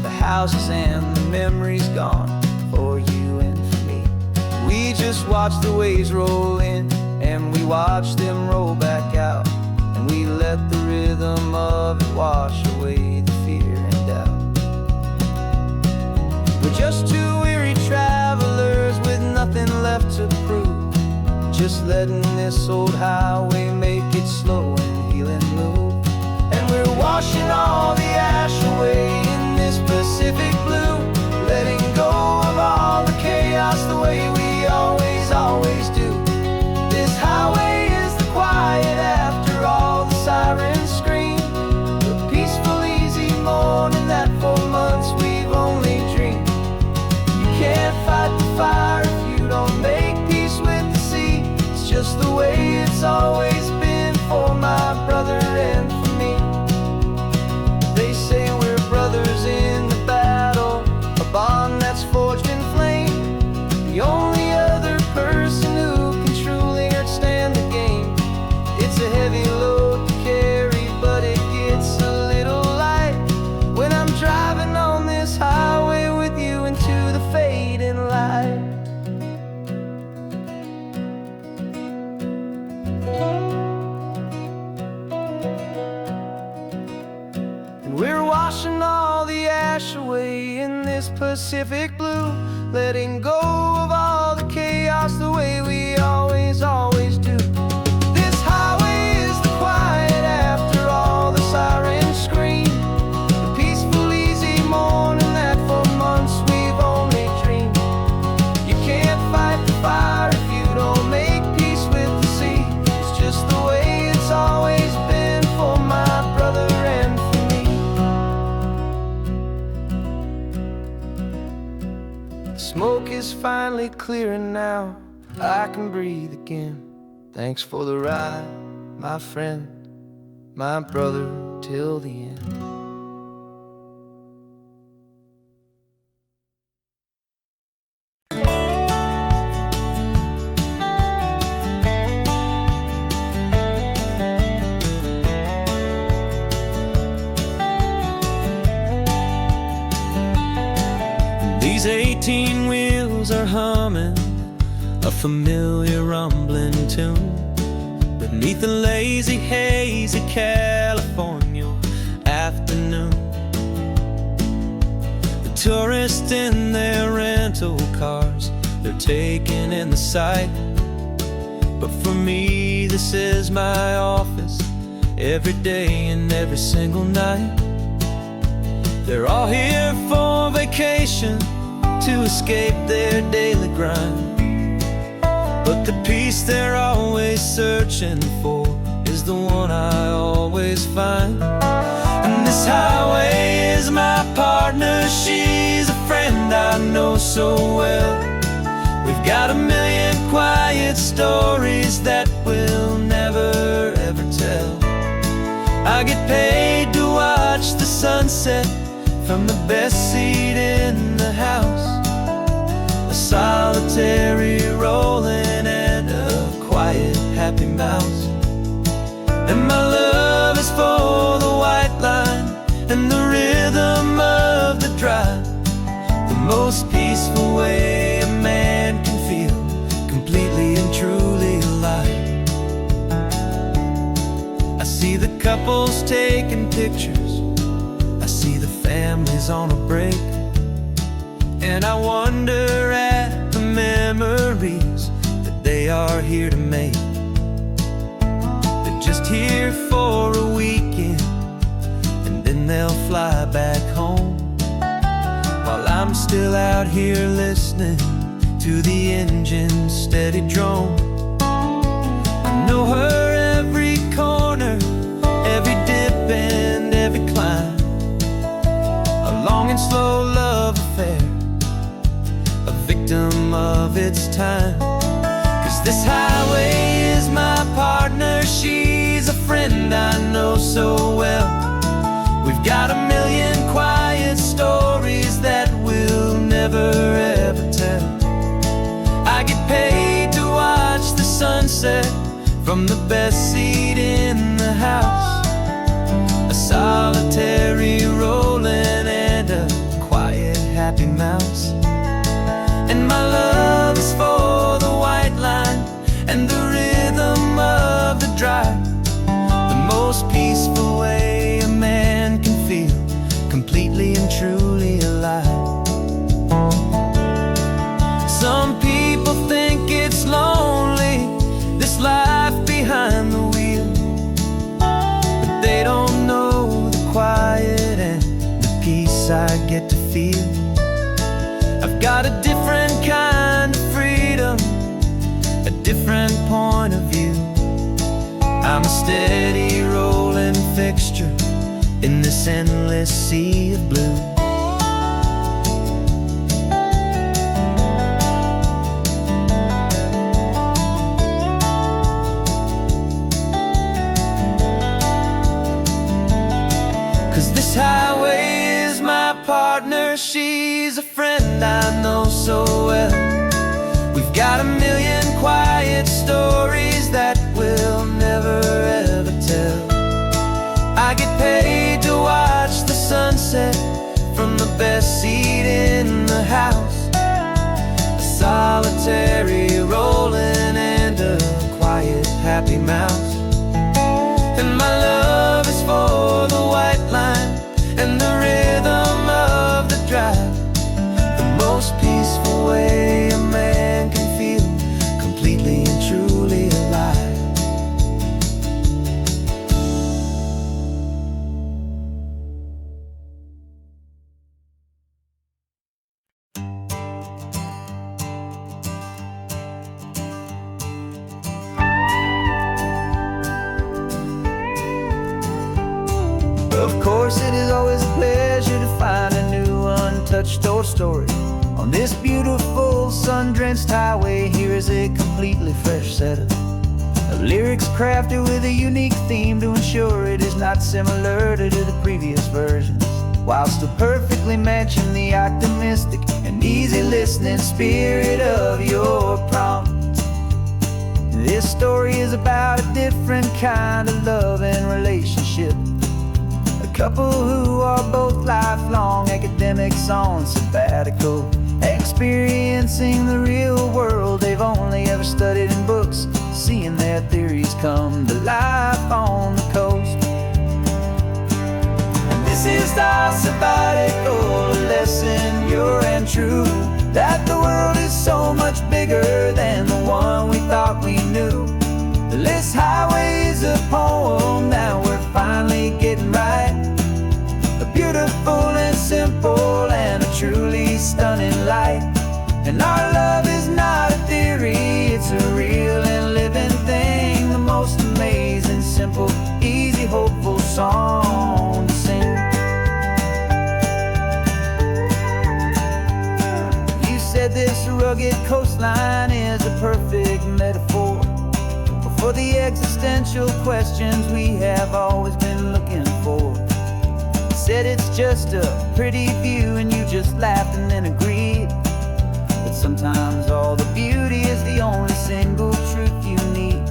the houses and the memories gone for you and for me. We just watch the waves roll in and we watch them roll back out, and we let the rhythm of it wash away the fear and doubt. We're just two weary travelers with nothing left to prove, just letting this old highway make its slow and healing move. And we're washing all the ash away in this Pacific blue, letting go of all the chaos the way we always do. This highway is the quiet after all the sirens scream, the peaceful easy morning that for months we've only dreamed. Can't fight the fire if you don't make peace with the sea. It's just the way it's always wash away in this Pacific blue, letting go of all the chaos the way we always do. This highway is the quiet after all the sirens scream, the peaceful, easy morning that for months we've only dreamed. You can't fight the fire if you don't make peace with the sea. It's just the way it's always been for my brother and for me. The smoke is finally clearing now, I can breathe again. Thanks for the ride, my friend, my brother, till the end. These 18 wheels are humming a familiar rumbling tune beneath the lazy, hazy California afternoon. The tourists in their rental cars, they're taking in the sight. But for me, this is my office, every day and every single night. They're all here for vacation, to escape their daily grind. But the peace they're always searching for is the one I always find. And this highway is my partner, she's a friend I know so well. We've got a million quiet stories that we'll never ever tell. I get paid to watch the sunset from the best seat in the house, a solitary rolling and a quiet happy mouse. And my love is for the white line and the rhythm of the drive, the most peaceful way a man can feel completely and truly alive. I see the couples taking pictures, I see the families on a break, and I wonder at the memories that they are here to make. They're just here for a weekend, and then they'll fly back home, while I'm still out here listening to the engine's steady drone. I know her every corner, every dip and every climb, a long and slow love affair, a victim of its time. 'Cause this highway is my partner, she's a friend I know so well. We've got a million quiet stories that we'll never ever tell. I get paid to watch the sunset from the best seat in the house, a solitary rolling and a quiet happy mouse. And my love is for the white line and the rhythm of the drive, the most peaceful way a man can feel completely and truly alive. Some people think it's lonely, this life behind the wheel, but they don't know the quiet and the peace I get to feel. I've got a different kind of freedom, a different point of view. I'm a steady rolling fixture in this endless sea of blue. This highway is my partner, she's a friend I know so well. We've got a million quiet stories that we'll never ever tell. I get paid to watch the sunset from the best seat in the house, a solitary rolling and a quiet happy mouse. And my love is for the white line and the rhythm of always a pleasure to find a new untouched old story. On this beautiful sun-drenched highway, here is a completely fresh set of lyrics crafted with a unique theme to ensure it is not similar to the previous versions, while still perfectly matching the optimistic and easy listening spirit of your prompt. This story is about a different kind of love and relationship. A couple who are both lifelong academics on sabbatical, experiencing the real world they've only ever studied in books, seeing their theories come to life on the coast. And this is our sabbatical lesson, pure and true, that the world is so much bigger than the one we thought we knew. This highway is a poem that we're finally getting right. A beautiful and simple and a truly stunning light. And our love is not a theory, it's a real and living thing. The most amazing, simple, easy, hopeful song to sing. You said this rugged coastline is a perfect metaphor for the existential questions we have always been looking for. Said it's just a pretty view and you just laughed and then agreed. But sometimes all the beauty is the only single truth you need.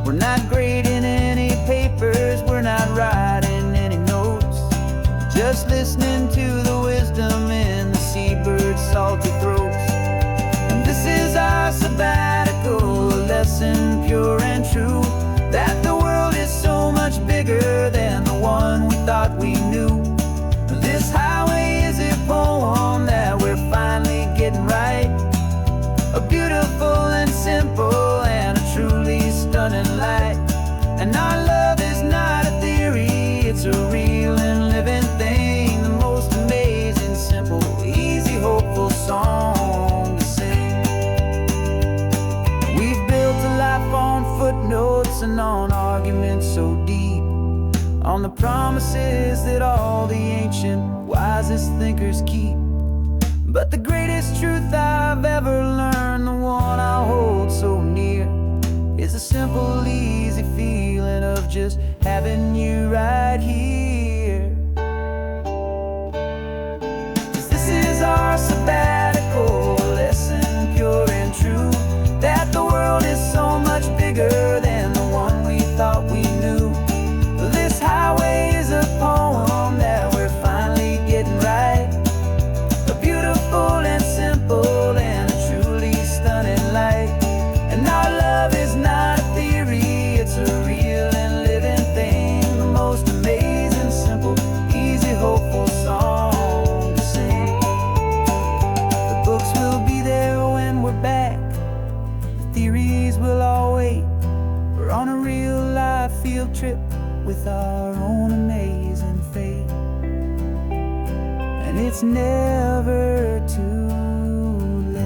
We're not grading any papers, we're not writing any notes, just listening to the wisdom in the seabird's salty throats. And this is our sabbatical lesson, pure and true, that the world is so much bigger than the one we thought we knew. This highway is a poem that we're finally getting right. A beautiful and simple and a truly stunning light. And our love is not a theory, it's a real and living thing. The most amazing, simple, easy, hopeful song to sing. We've built a life on footnotes and on arguments so deep, on the promises that all the ancient, wisest thinkers keep. But the greatest truth I've ever learned, the one I hold so near, is a simple, easy feeling of just having you right here. 'Cause this is our sabbatical lesson, pure and true, that the world is so much bigger than the one we thought we knew. This highway is a poem that we're finally getting right. A beautiful and simple and a truly stunning light. And our love is not a theory, it's a real and living thing. The most amazing, simple, easy, hopeful song to sing. The books will be there when we're back, the theories will all wait. We're on a real life field trip with our own amazing fate. And it's never too late.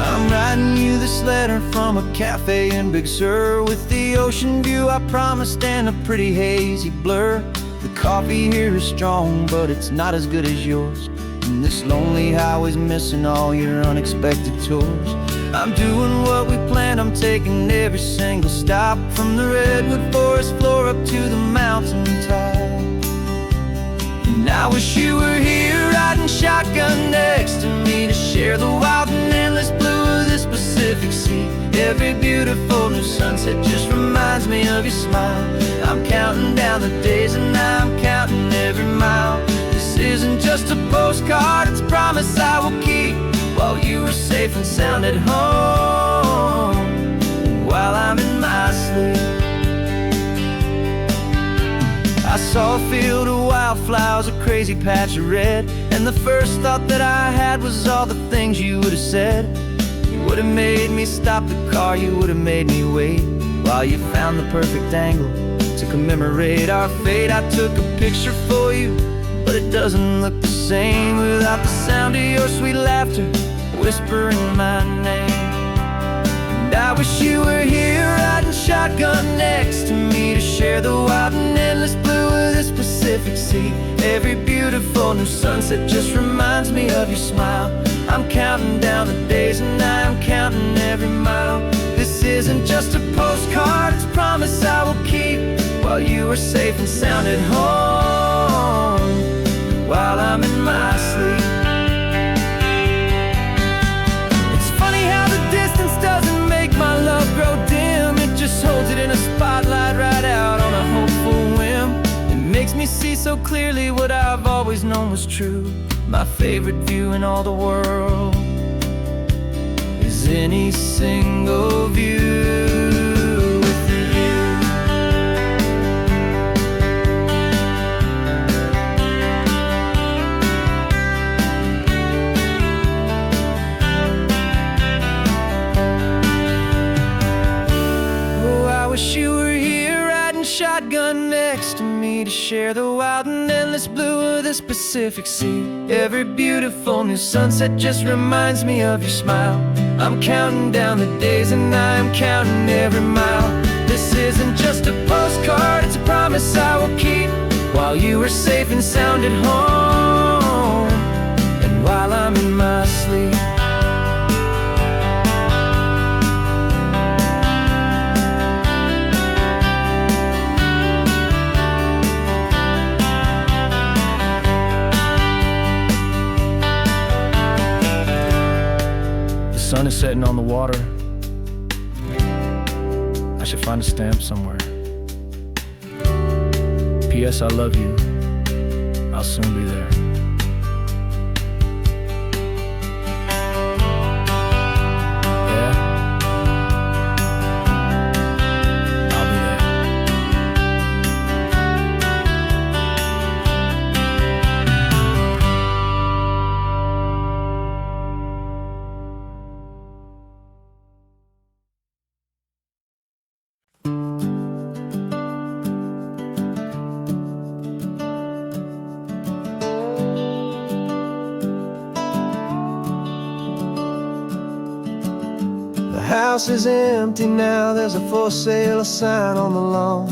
I'm writing you this letter from a cafe in Big Sur, with the ocean view I promised and a pretty hazy blur. The coffee here is strong, but it's not as good as yours. And this lonely highway's missing all your unexpected tours. I'm doing what we planned, I'm taking every single stop, from the redwood forest floor up to the mountain top. And I wish you were here riding shotgun next to me, to share the wild and endless blue of this Pacific Sea. Every beautiful new sunset just reminds me of your smile. I'm counting down the days and I'm counting every mile. This isn't just a postcard, it's a promise I will keep, while you are safe and sound at home, while I'm in my sleep. I saw a field of wildflowers, a crazy patch of red, and the first thought that I had was all the things you would have said. would've made me stop the car, you would've made me wait while you found the perfect angle to commemorate our fate. I took a picture for you, but it doesn't look the same without the sound of your sweet laughter whispering my name. And I wish you were here riding shotgun next to me to share the wild and endless blue of this Pacific Sea. Every beautiful new sunset just reminds me of your smile. I'm counting down the days and I'm counting every mile. This isn't just a postcard, it's a promise I will keep while you are safe and sound at home, while I'm in my sleep. It's funny how the distance doesn't make my love grow dim. It just holds it in a spotlight right out on a hopeful whim. It makes me see so clearly what I've always known was true. My favorite view in all the world is any single view with you. Oh, I wish you were here riding shotgun next to me to share the wild and endless blue of this Pacific Sea. Every beautiful new sunset just reminds me of your smile. I'm counting down the days and I'm counting every mile. This isn't just a postcard, it's a promise I will keep while you are safe and sound at home, and while I'm in my sleep. The sun is setting on the water. I should find a stamp somewhere. P.S. I love you. I'll soon be there. Yeah? I'll be there. The house is empty now, there's a for sale sign on the lawn.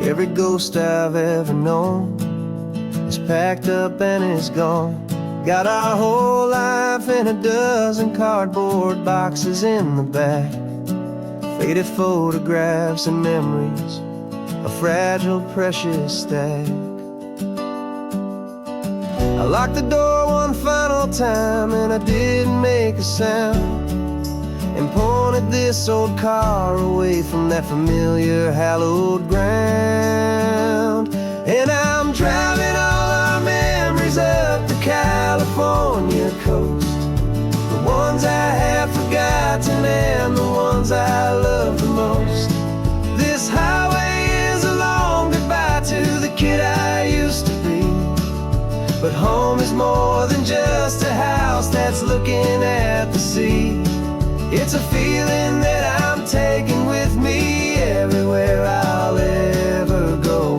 Every ghost I've ever known is packed up and is gone. Got our whole life in a dozen cardboard boxes in the back. Faded photographs and memories, a fragile, precious stack. I locked the door one final time and I didn't make a sound, and pointed this old car away from that familiar hallowed ground. And I'm driving all our memories up the California coast, the ones I have forgotten and the ones I love the most. This highway is a long goodbye to the kid I used to be, but home is more than just a house that's looking at the sea. It's a feeling that I'm taking with me everywhere I'll ever go.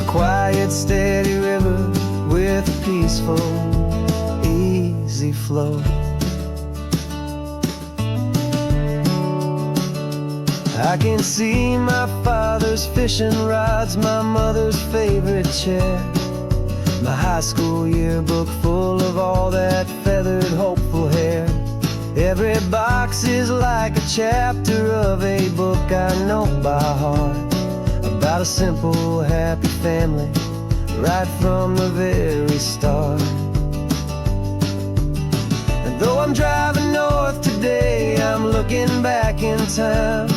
A quiet, steady river with a peaceful, easy flow. I can see my father's fishing rods, my mother's favorite chair, my high school yearbook full of all that feathered, hopeful hair. Every box is like a chapter of a book I know by heart, about a simple, happy family right from the very start. And though I'm driving north today, I'm looking back in time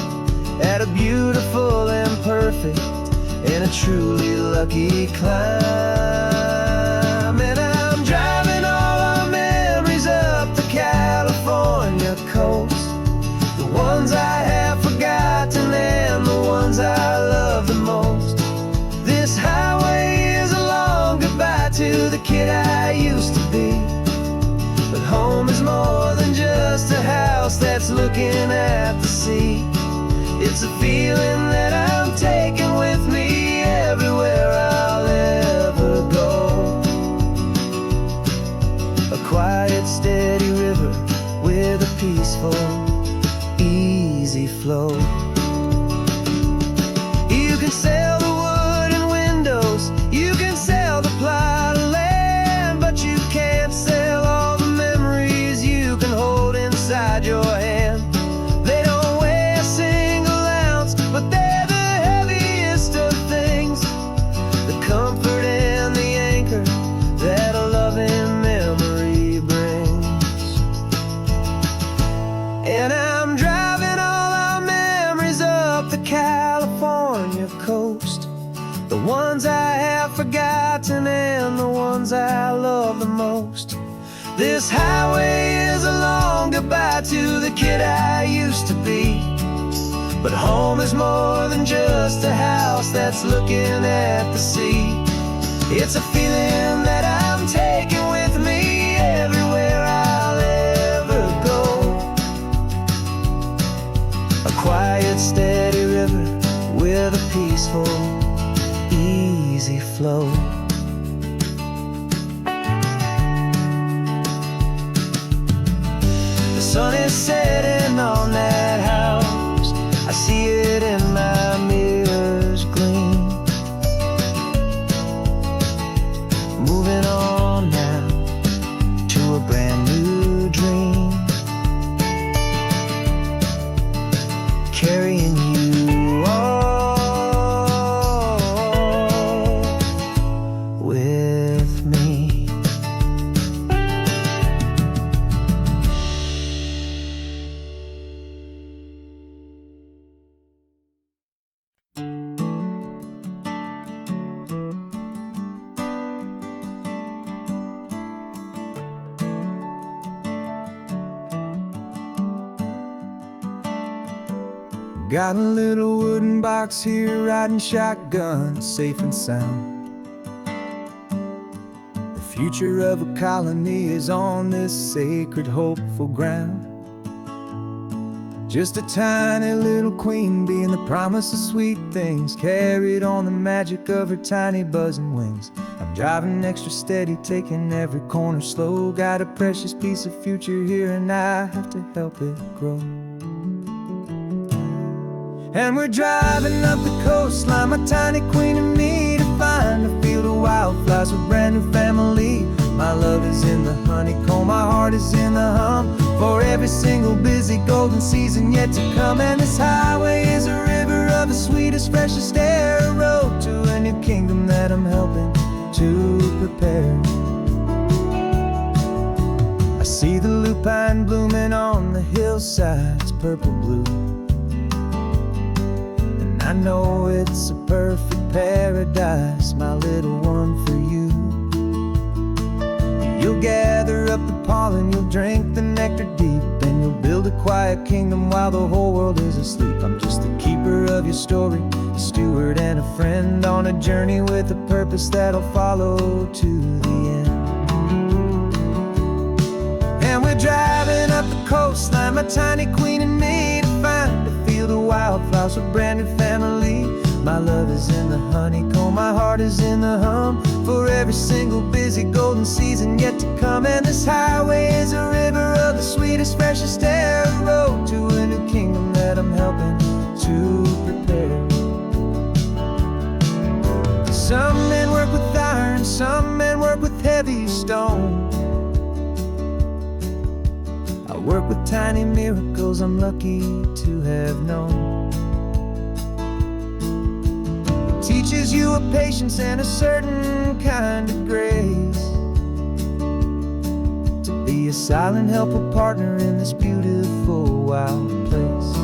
at a beautiful and perfect and a truly lucky climb. And I'm driving all our memories up the California coast, the ones I have forgotten and the ones I love the most. This highway is a long goodbye to the kid I used to be, but home is more house that's looking at the sea. It's a feeling that I'm taking with me everywhere I'll ever go. A quiet, steady river with a peaceful, easy flow. You can sail the wood and windows, you can sail the plot of land, but you can't sail all the memories you can hold inside your hand. They don't weigh a single ounce, but they're the heaviest of things, the comfort and the anchor that a loving memory brings. And I'm driving all our memories up the California coast, the ones I have forgotten and the ones I love the most. This highway is a long goodbye to the kid I used to be, but home is more than just a house that's looking at the sea. It's a feeling that I'm taking with me everywhere I'll ever go. A quiet, steady river with a peaceful, easy flow. The sun is setting on that house, I see it in my mirror's gleam. Moving on now to a brand new dream, carrying you all with me. Got a little wooden box here, riding shotgun, safe and sound. The future of a colony is on this sacred, hopeful ground. Just a tiny little queen bee and the promise of sweet things, carried on the magic of her tiny buzzing wings. I'm driving extra steady, taking every corner slow. Got a precious piece of future here and I have to help it grow. And we're driving up the coastline, my tiny queen and me, to find a field of wildflowers with brand new family. My love is in the honeycomb, my heart is in the hum, for every single busy golden season yet to come. And this highway is a river of the sweetest, freshest air, a road to a new kingdom that I'm helping to prepare. I see the lupine blooming on the hillsides, purple blue, I know it's a perfect paradise, my little one, for you. You'll gather up the pollen, you'll drink the nectar deep, and you'll build a quiet kingdom while the whole world is asleep. I'm just the keeper of your story, a steward and a friend, on a journey with a purpose that'll follow to the end. And we're driving up the coastline, my tiny queen and me, to find a field of wildflowers with brand new family. My love is in the honeycomb, my heart is in the hum, for every single busy golden season yet to come. And this highway is a river of the sweetest, freshest air, a road to a new kingdom that I'm helping to prepare. Some men work with iron, some men work with heavy stone. I work with tiny miracles I'm lucky to have known. It teaches you a patience and a certain kind of grace, to be a silent, helpful partner in this beautiful, wild place.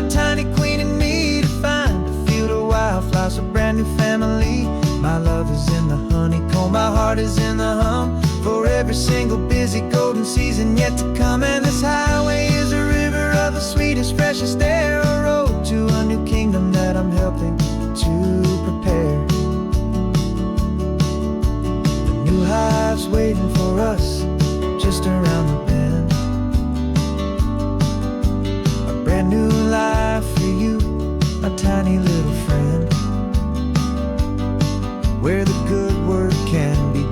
my tiny queen and me to find a field of wildflowers, a brand new family. My love is in the honeycomb, my heart is in the hum, for every single busy golden season yet to come. And this highway is a river of the sweetest, freshest air, a road to a new kingdom that I'm helping to prepare. A new hive's waiting for us just around the bend, a brand new life for you, my tiny little friend, where the good work can begin.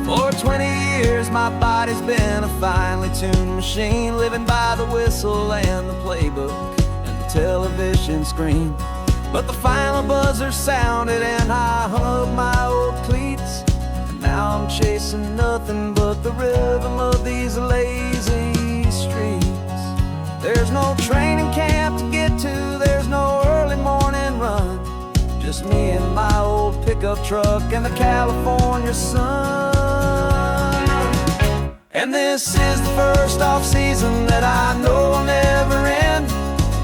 For 20 years my body's been a finely tuned machine, living by the whistle and the playbook and the television screen. But the final buzzer sounded and I hung up my old cleats, and now I'm chasing nothing but the rhythm of these lazy streets. There's no training camp to get to, there's no early morning run, just me and my old pickup truck and the California sun. And this is the first off-season that I know will never end,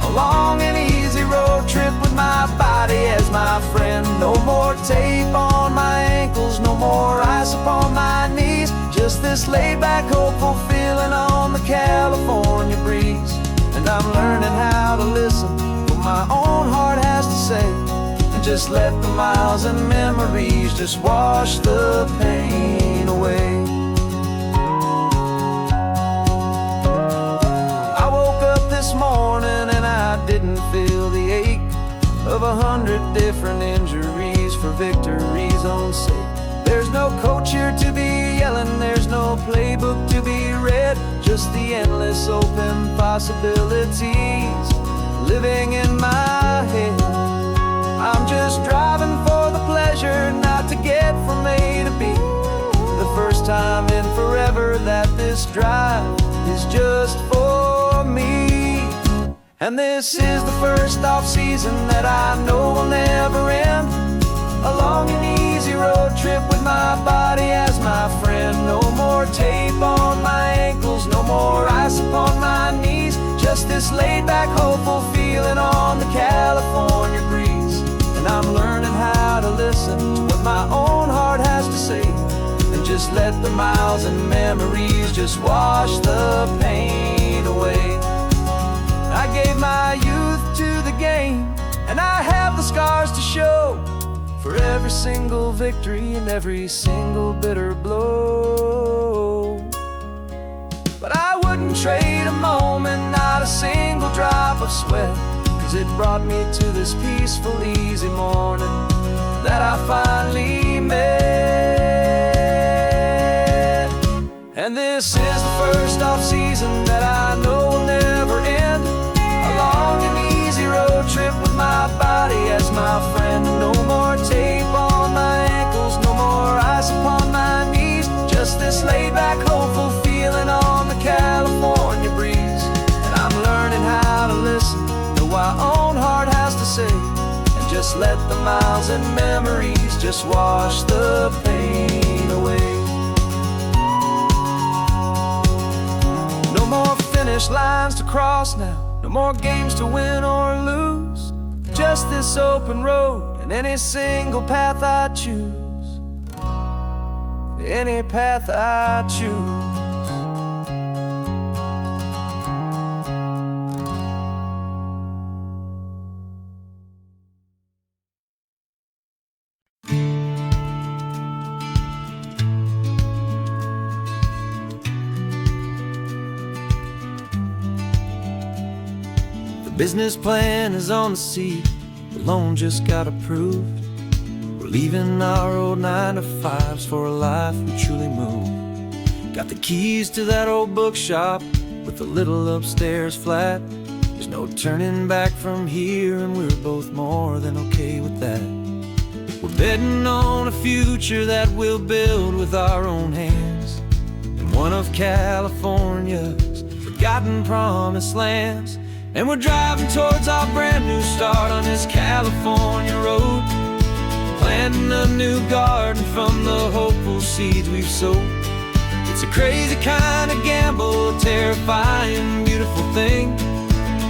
a long and easy road trip with my body as my friend. No more tape on my ankles, no more ice upon my knees, just this laid-back, hopeful feeling on the California breeze. And I'm learning how to listen to what my own heart has to say, and just let the miles and memories just wash the pain away. I woke up this morning and I didn't feel the ache of 100 different injuries for victory's own sake. There's no coach here to be yelling, there's no playbook to be read, just the endless open possibilities living in my head. I'm just driving for the pleasure, not to get from A to B. The first time in forever that this drive is just for me. And this is the first off-season that I know will never end, a long and easy road trip with my body as my friend. No more tape on my ankles, no more ice upon my knees, just this laid-back, hopeful feeling on the California breeze. And I'm learning how to listen to what my own heart has to say, and just let the miles and memories just wash the pain away. I gave my youth to the game, and I have the scars to show for every single victory and every single bitter blow. But I wouldn't trade a moment, not a single drop of sweat, 'cause it brought me to this peaceful, easy morning that I finally met. And this is the first off-season that I know will never end, a long and easy road trip with my body as my friend. No more tape on my ankles, no more ice upon my knees, just this laid-back, hopeful feeling on the California breeze. And I'm learning how to listen to what my own heart has to say, and just let the miles and memories just wash the pain away. No more finish lines to cross now, no more games to win or lose, just this open road and any single path I choose, any path I choose. The business plan is on the seat, the loan just got approved. We're leaving our old 9-to-5s for a life we truly move. Got the keys to that old bookshop with the little upstairs flat. There's no turning back from here, and we're both more than okay with that. We're betting on a future that we'll build with our own hands, in one of California's forgotten promised lands. And we're driving towards our brand new start on this California road, planting a new garden from the hopeful seeds we've sowed. It's a crazy kind of gamble, a terrifying, beautiful thing,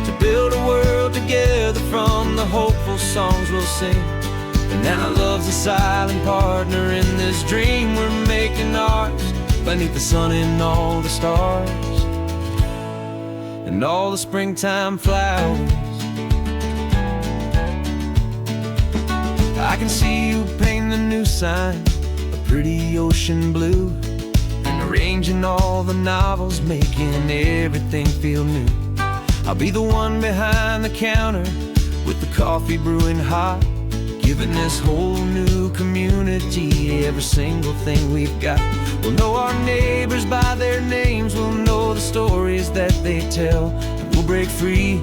to build a world together from the hopeful songs we'll sing. And now love's a silent partner in this dream we're making ours, beneath the sun and all the stars and all the springtime flowers. I can see you painting the new sign a pretty ocean blue, and arranging all the novels, making everything feel new. I'll be the one behind the counter with the coffee brewing hot, giving this whole new community every single thing we've got. We'll know our neighbors by their names, we'll know the stories that they tell, and we'll break free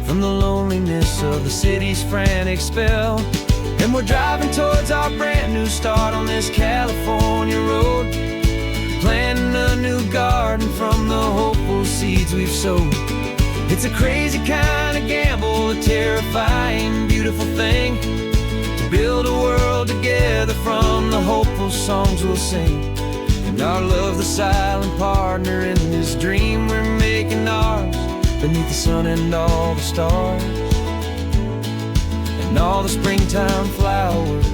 from the loneliness of the city's frantic spell. And we're driving towards our brand new start on this California road, planting a new garden from the hopeful seeds we've sowed. It's a crazy kind of gamble, a terrifying, beautiful thing, to build a world together from the hopeful songs we'll sing. And our love, the silent partner in this dream we're making ours, beneath the sun and all the stars and all the springtime flowers.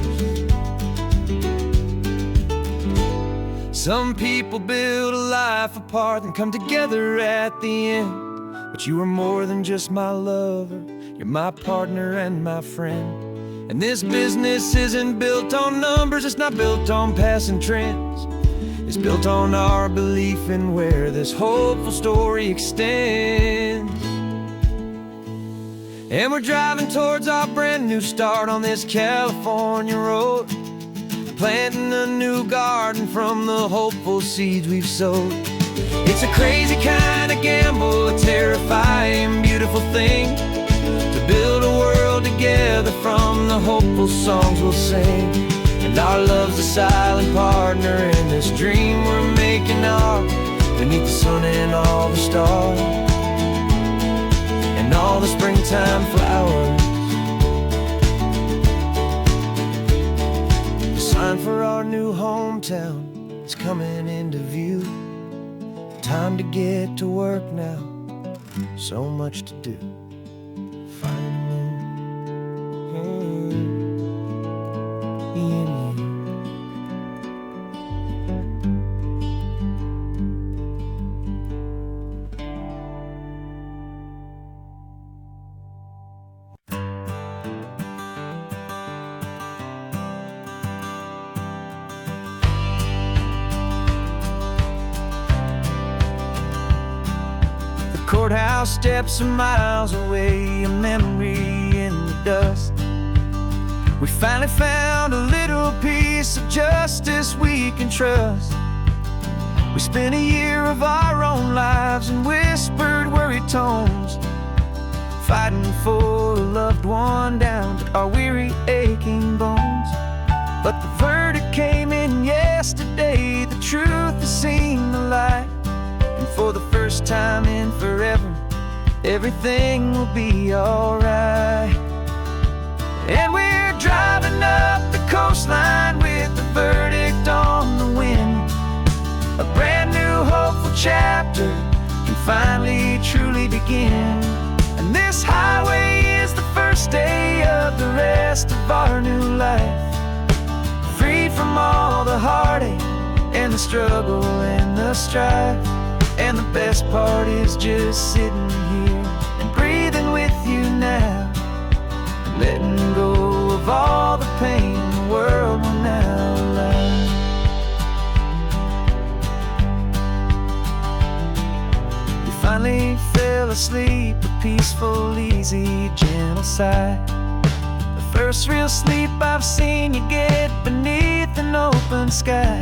Some people build a life apart and come together at the end, but you are more than just my lover, you're my partner and my friend. And this business isn't built on numbers, it's not built on passing trends, it's built on our belief in where this hopeful story extends. And we're driving towards our brand new start on this California road, planting a new garden from the hopeful seeds we've sowed. It's a crazy kind of gamble, a terrifying, beautiful thing, to build a world together from the hopeful songs we'll sing. And our love's a silent partner in this dream we're making ours, beneath the sun and all the stars and all the springtime flowers. The sign for our new hometown is coming into view. Time to get to work now, so much to do. Courthouse steps are miles away, a memory in the dust. We finally found a little piece of justice we can trust. We spent a year of our own lives in whispered, worried tones, fighting for a loved one down to our weary, aching bones. But the verdict came in yesterday, the truth has seen the light. And for the first time in forever, everything will be alright. And we're driving up the coastline with the verdict on the wind. A brand new hopeful chapter can finally truly begin. And this highway is the first day of the rest of our new life, freed from all the heartache and the struggle and the strife. And the best part is just sitting here and breathing with you now, letting go of all the pain the world will now allow. You finally fell asleep, a peaceful, easy, gentle sigh. The first real sleep I've seen you get beneath an open sky.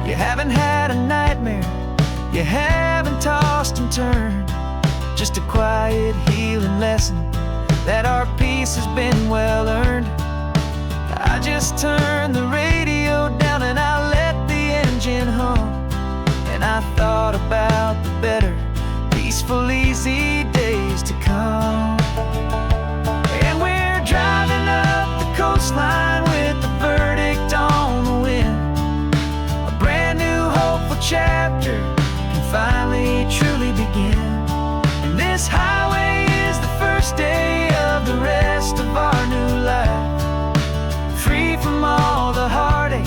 You haven't had a nightmare, you haven't tossed and turned, just a quiet healing lesson that our peace has been well earned. I just turned the radio down and I let the engine hum, and I thought about the better, peaceful, easy days to come. And we're driving up the coastline with the verdict on the wind. A brand new hopeful chapter can finally truly begin. And this highway is the first day of the rest of our new life, free from all the heartache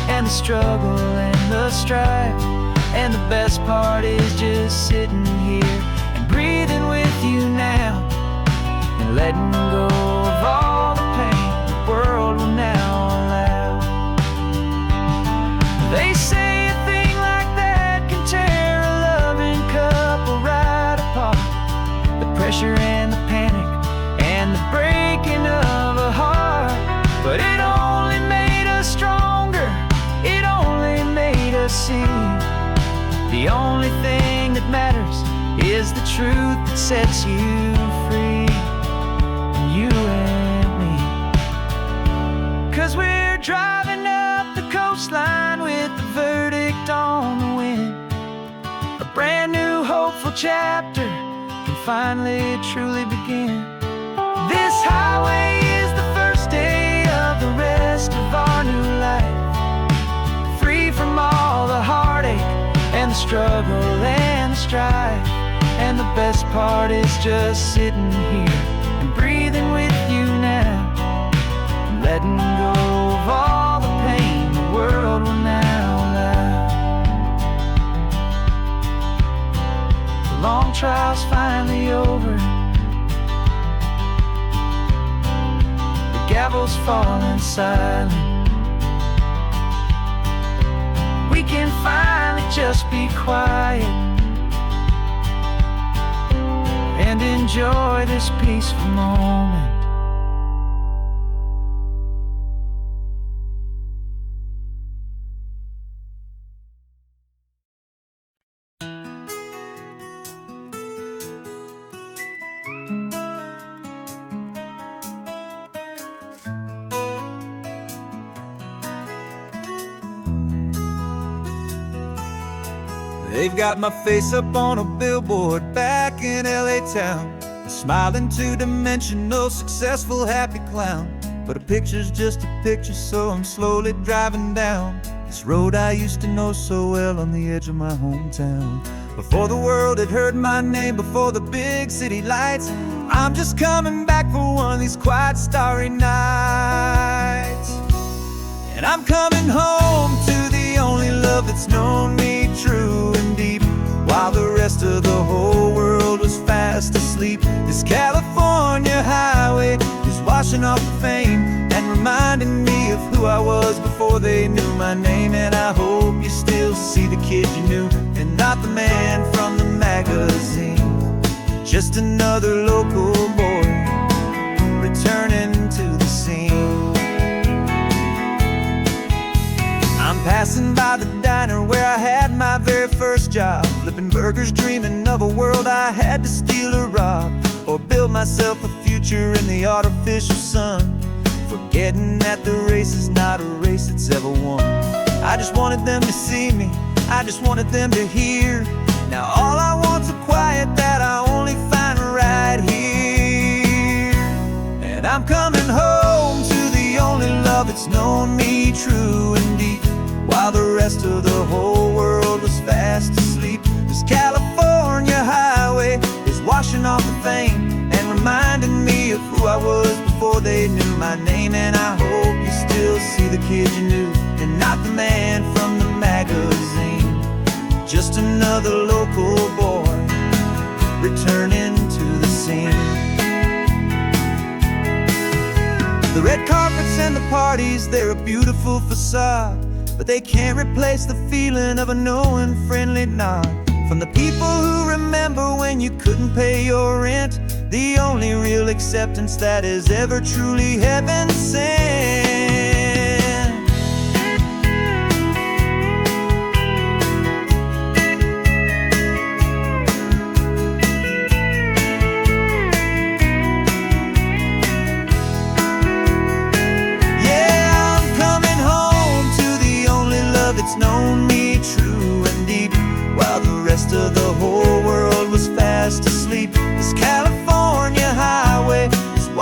and the struggle and the strife. And the best part is just sitting here and breathing with you now, and letting go of all the pain the world will now allow. They say a thing like that can tear a loving couple right apart. The pressure and the panic and the breaking of a heart. But it only made us stronger, it only made us see the only thing that matters is the truth that sets you free, you and me. 'Cause we're driving up the coastline with the verdict on the wind. A brand new hopeful chapter can finally truly begin. This highway is the first day of the rest of our new life, free from all the heartache and the struggle and the strife. And the best part is just sitting here and breathing with you now, and letting go of all the pain the world will now allow. The long trial's finally over, the gavel's falling silent. We can finally just be quiet and enjoy this peaceful moment. They've got my face up on a billboard back in LA town, a smiling two-dimensional, successful, happy clown. But a picture's just a picture, so I'm slowly driving down this road I used to know so well on the edge of my hometown. Before the world had heard my name, before the big city lights, I'm just coming back for one of these quiet, starry nights. And I'm coming home to the only love that's known me true and deep, while the rest of the whole world was fast asleep. This California highway is washing off the fame and reminding me of who I was before they knew my name. And I hope you still see the kid you knew, and not the man from the magazine. Just another local boy returning to the scene. I'm passing by the diner where I had my very first job, flipping burgers, dreaming of a world I had to steal or rob, or build myself a future in the artificial sun, forgetting that the race is not a race that's ever won. I just wanted them to see me, I just wanted them to hear. Now all I want's a quiet that I only find right here. And I'm coming home to the only love that's known me true and deep, while the rest of the whole world was fast asleep. This California highway is washing off the fame and reminding me of who I was before they knew my name. And I hope you still see the kid you knew, and not the man from the magazine. Just another local boy returning to the scene. The red carpets and the parties, they're a beautiful facade, but they can't replace the feeling of a knowing, friendly nod from the people who remember when you couldn't pay your rent. The only real acceptance that is ever truly heaven sent.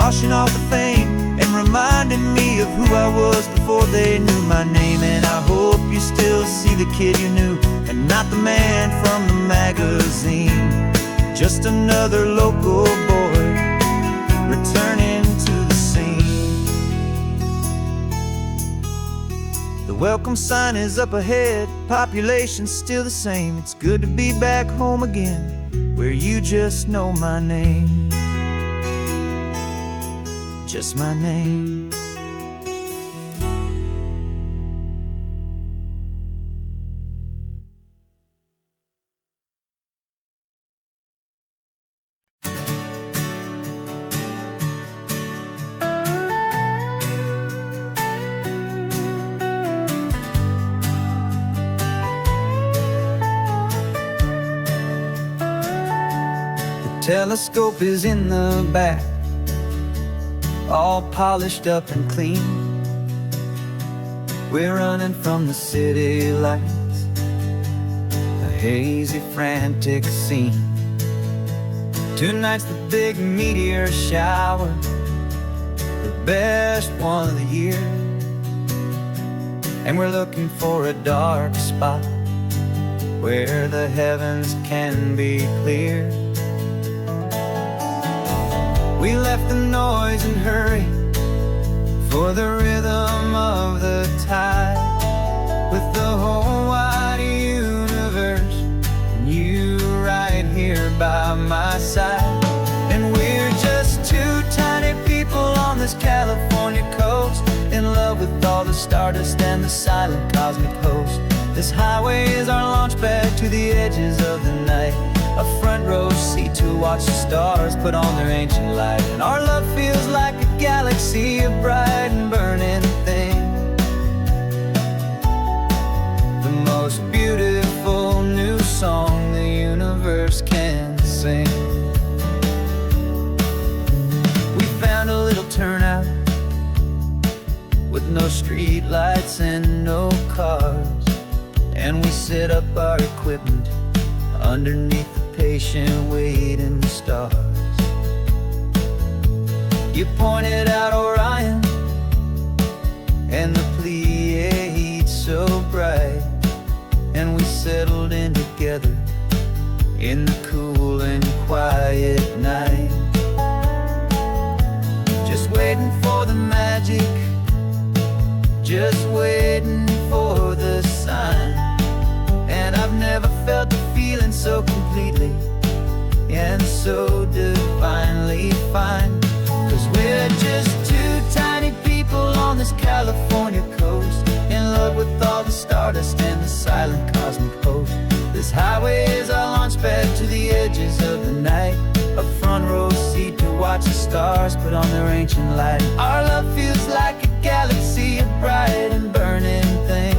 washing off the fame and reminding me of who I was before they knew my name. And I hope you still see the kid you knew, and not the man from the magazine. Just another local boy returning to the scene. The welcome sign is up ahead, population's still the same. It's good to be back home again, where you just know my name. Just my name. The telescope is in the back, all polished up and clean. We're running from the city lights, a hazy, frantic scene. Tonight's the big meteor shower, the best one of the year. And we're looking for a dark spot where the heavens can be clear. We left the noise and hurry for the rhythm of the tide, with the whole wide universe and you right here by my side. And we're just two tiny people on this California coast, in love with all the stardust and the silent cosmic host. This highway is our launch pad to the edges of the night, a front row seat to watch the stars put on their ancient light. And our love feels like a galaxy, a bright and burning thing, the most beautiful new song the universe can sing. We found a little turnout with no street lights and no cars, and we set up our equipment underneath the patient waiting stars. You pointed out Orion and the Pleiades so bright, and we settled in together in the cool and quiet night, just waiting for the magic, just waiting for the sign. And I've never felt the feeling so completely and so divinely fine, 'cause we're just two tiny people on this California coast, in love with all the stardust and the silent cosmic host. This highway is our launch pad to the edges of the night, a front row seat to watch the stars put on their ancient light. Our love feels like a galaxy, a bright and burning thing,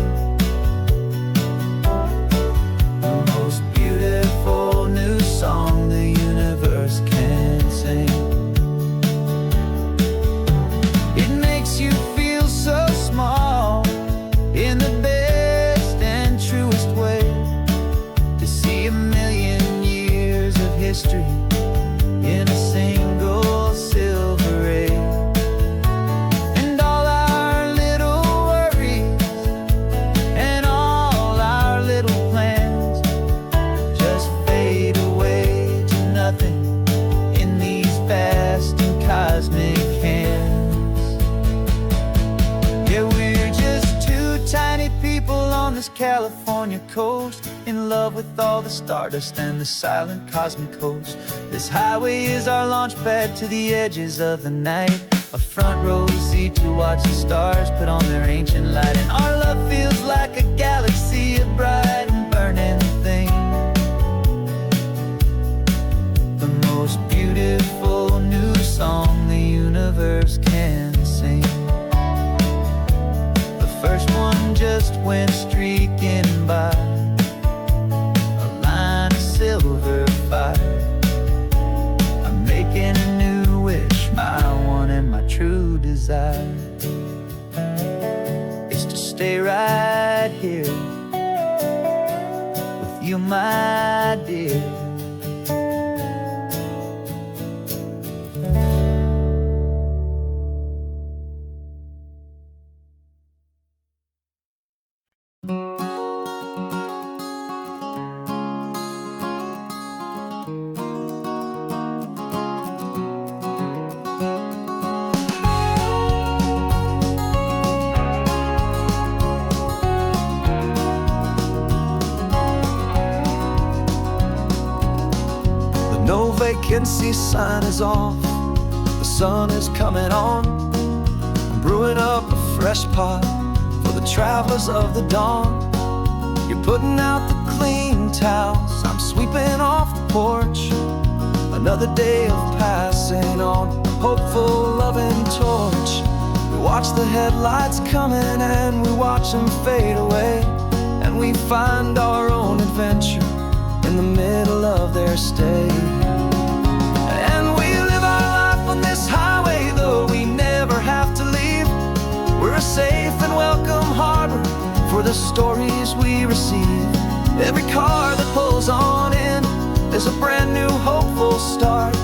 the most beautiful new song the universe can sing. It makes you feel so small in the best and truest way, to see a million years of history in a single silver ray. And all our little worries and all our little plans just fade away to nothing in these vast and cosmic hands. Yeah, we're just two tiny people on this California coast, in love with all the stardust and the silent cosmic host. This highway is our launch pad to the edges of the night, a front row seat to watch the stars put on their ancient light. And our love feels like a galaxy, a bright and burning thing, the most beautiful new song the universe can sing. The first one just went streaking by, a line of silver fire. I'm making a new wish, my one and my true desire is to stay right here with you, my dear. vacancy sign is off, the sun is coming on. I'm brewing up a fresh pot for the travelers of the dawn. You're putting out the clean towels, I'm sweeping off the porch. Another day of passing on, a hopeful, loving torch. We watch the headlights coming and we watch them fade away, and we find our own adventure in the middle of their stay. And we live our life on this highway, though we never have to leave. We're a safe and welcome harbor for the stories we receive. Every car that pulls on in is a brand new hopeful start,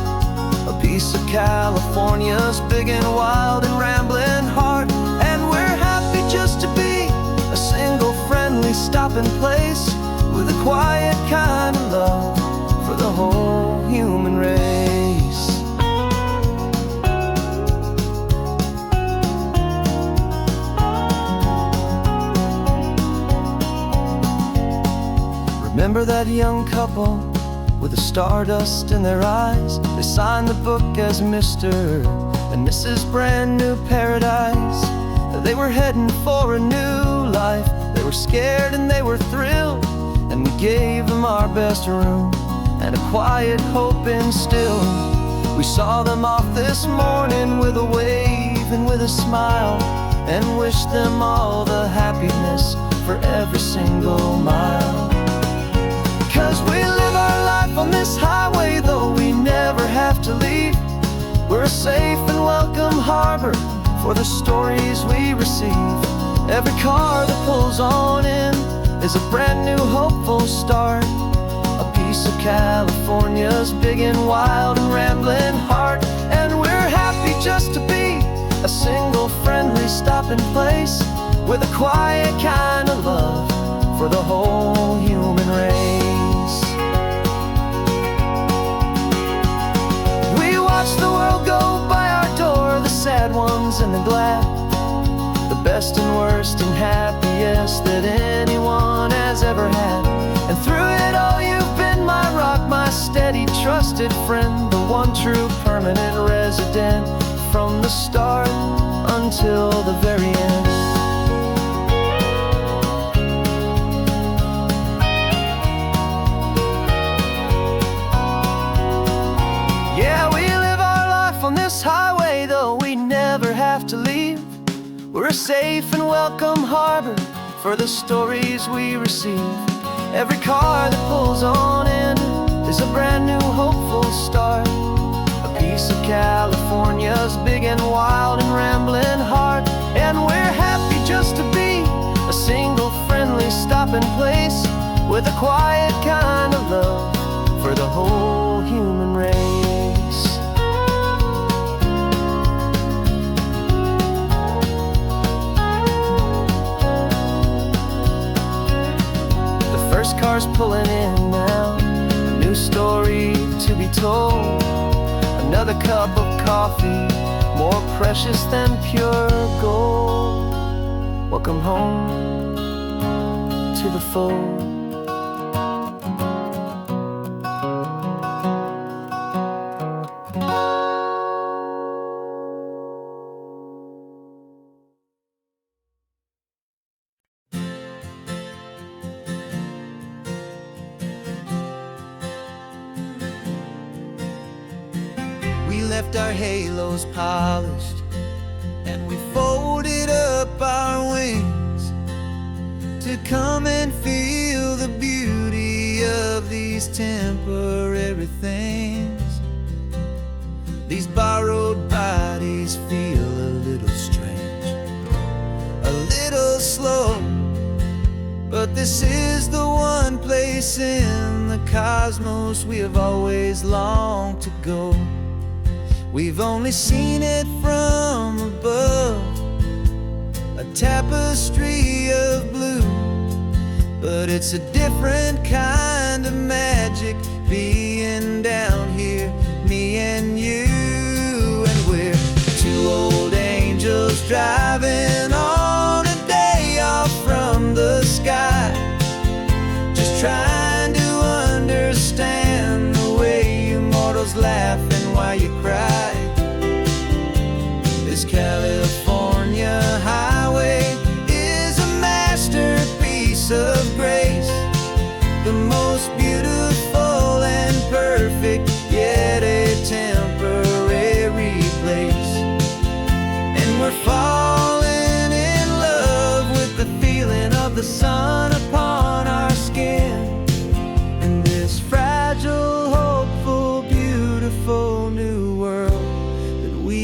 a piece of California's big and wild and rambling heart. And we're happy just to be a single friendly stopping place, with a quiet kind of love for the whole human race. Remember that young couple with the stardust in their eyes? They signed the book as Mr. and Mrs. Brand New Paradise. They were heading for a new life. They were scared and they were thrilled, and we gave them our best room and a quiet hope instilled. We saw them off this morning with a wave and with a smile, and wished them all the happiness for every single mile. 'Cause we live our life on this highway, though we never have to leave. We're a safe and welcome harbor for the stories we receive. Every car that pulls on in is a brand new hopeful start, a piece of California's big and wild and rambling heart. And we're happy just to be a single friendly stopping place, with a quiet kind of love for the whole human race. We watch the world go by our door, the sad ones and the glad, the best and worst and happiest that anyone has ever had. And through it all you've been my rock, my steady trusted friend, the one true permanent resident, from the start until the very end. Yeah, we live our life on this highway, though we never have to leave. We're a safe and welcome harbor for the stories we receive. Every car that pulls on in is a brand new hopeful start, a piece of California's big and wild and rambling heart. And we're happy just to be a single friendly stopping place, with a quiet kind of love for the whole human race. First car's pulling in now, a new story to be told. Another cup of coffee, more precious than pure gold. Welcome home to the fold. We left our halos polished, and we folded up our wings to come and feel the beauty of these temporary things. These borrowed bodies feel a little strange, a little slow, but this is the one place in the cosmos we have always longed to go. We've only seen it from above, a tapestry of blue, but it's a different kind of magic being down here, me and you. And we're two old angels driving on a day off from the sky, just trying to understand the way you mortals laugh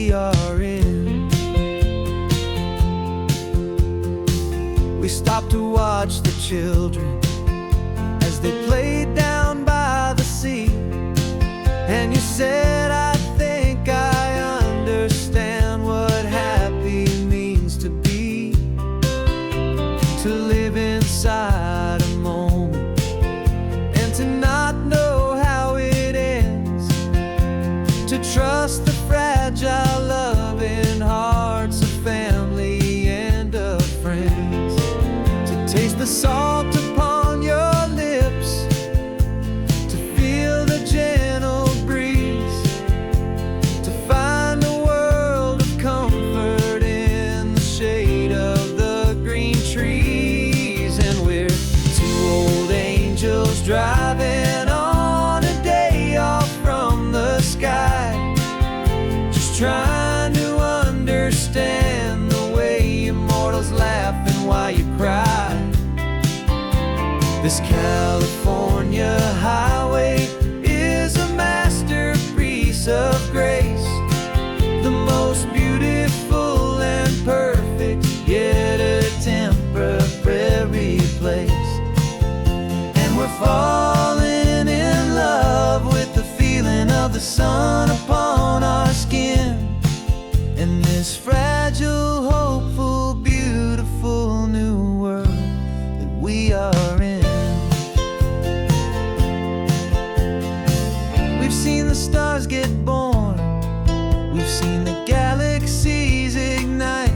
we are in. We stopped to watch the children as they played down by the sea. And you said, I think I understand what happy means to be. To live inside a moment and to not know how it ends. To trust the fragile loving hearts of family and of friends. To taste the salt upon your lips. To feel the gentle breeze. To find a world of comfort in the shade of the green trees. And we're two old angels driving on a day off from the sky, just trying to understand the way immortals laugh and why you cry. This California highway is a masterpiece of grace, the most beautiful and perfect, yet a temporary place. And we're falling in love with the feeling of the sun upon our skin, in this fragile, hopeful, beautiful new world that we are in. We've seen the stars get born, we've seen the galaxies ignite.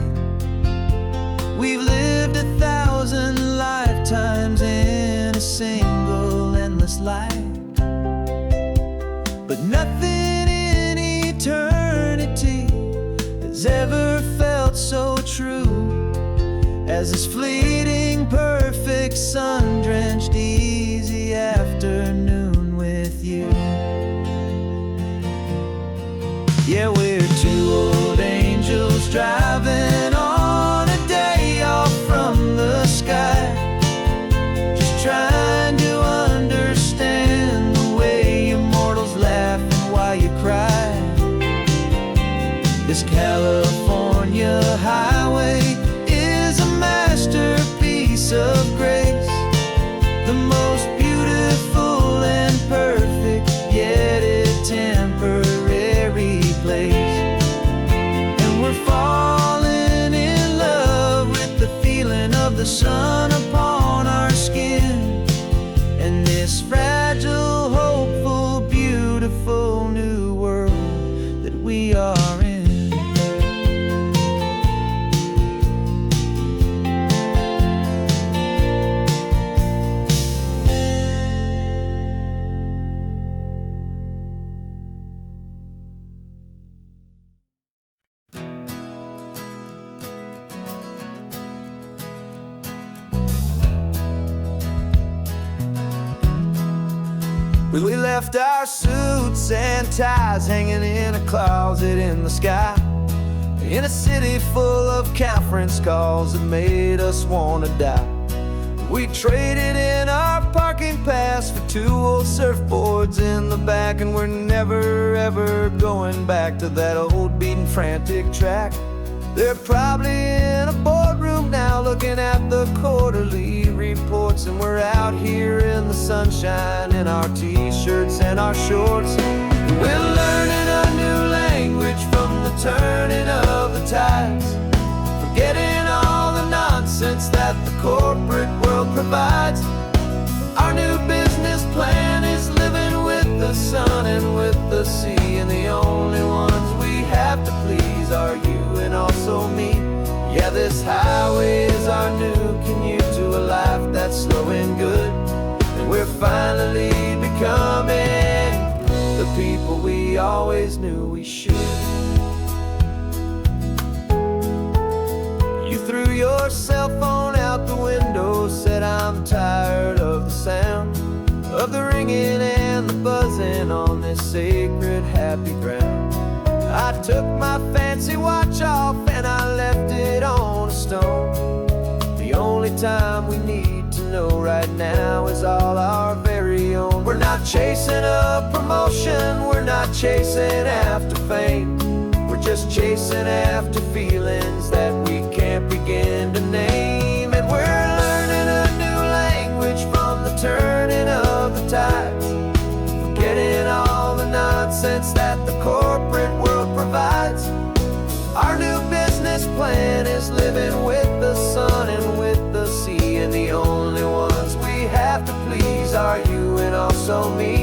We've lived 1,000 lifetimes in a single endless life. But nothing in eternity has ever felt so true as this fleeting, perfect, sun-drenched, easy afternoon with you. Yeah, we're two old angels driving on a day off from the sky, just trying to understand the way immortals laugh and why you cry. This California highway is a masterpiece of grace, the most beautiful and perfect, yet a temporary place. And we're falling in love with the feeling of the sun upon our skin, and this fragile, hopeful, beautiful new world that we are in. We left our suits and ties hanging in a closet in the sky, in a city full of conference calls that made us wanna die. We traded in our parking pass for 2 old surfboards in the back, and we're never ever going back to that old beaten frantic track. They're probably in a boardroom now looking at the quarterly reports, and we're out here in the sunshine in our t-shirts and our shorts. We're learning a new language from the turning of the tides, forgetting all the nonsense that the corporate world provides. Our new business plan is living with the sun and with the sea, and the only ones we have to please are you and also me. Yeah, this highway is our new commute to a life that's slow and good, and we're finally becoming the people we always knew we should. You threw your cell phone out the window, said I'm tired of the sound of the ringing and the buzzing on this sacred happy ground. I took my fancy watch off and I left it on a stone. The only time we need to know right now is all our very own. We're not chasing a promotion, we're not chasing after fame. We're just chasing after feelings that we can't begin to name. And we're learning a new language from the turning of the tides, forgetting all the nonsense that the corporate world provides. Our new business plan is living with the sun and with the sea, and the only ones we have to please are you and also me.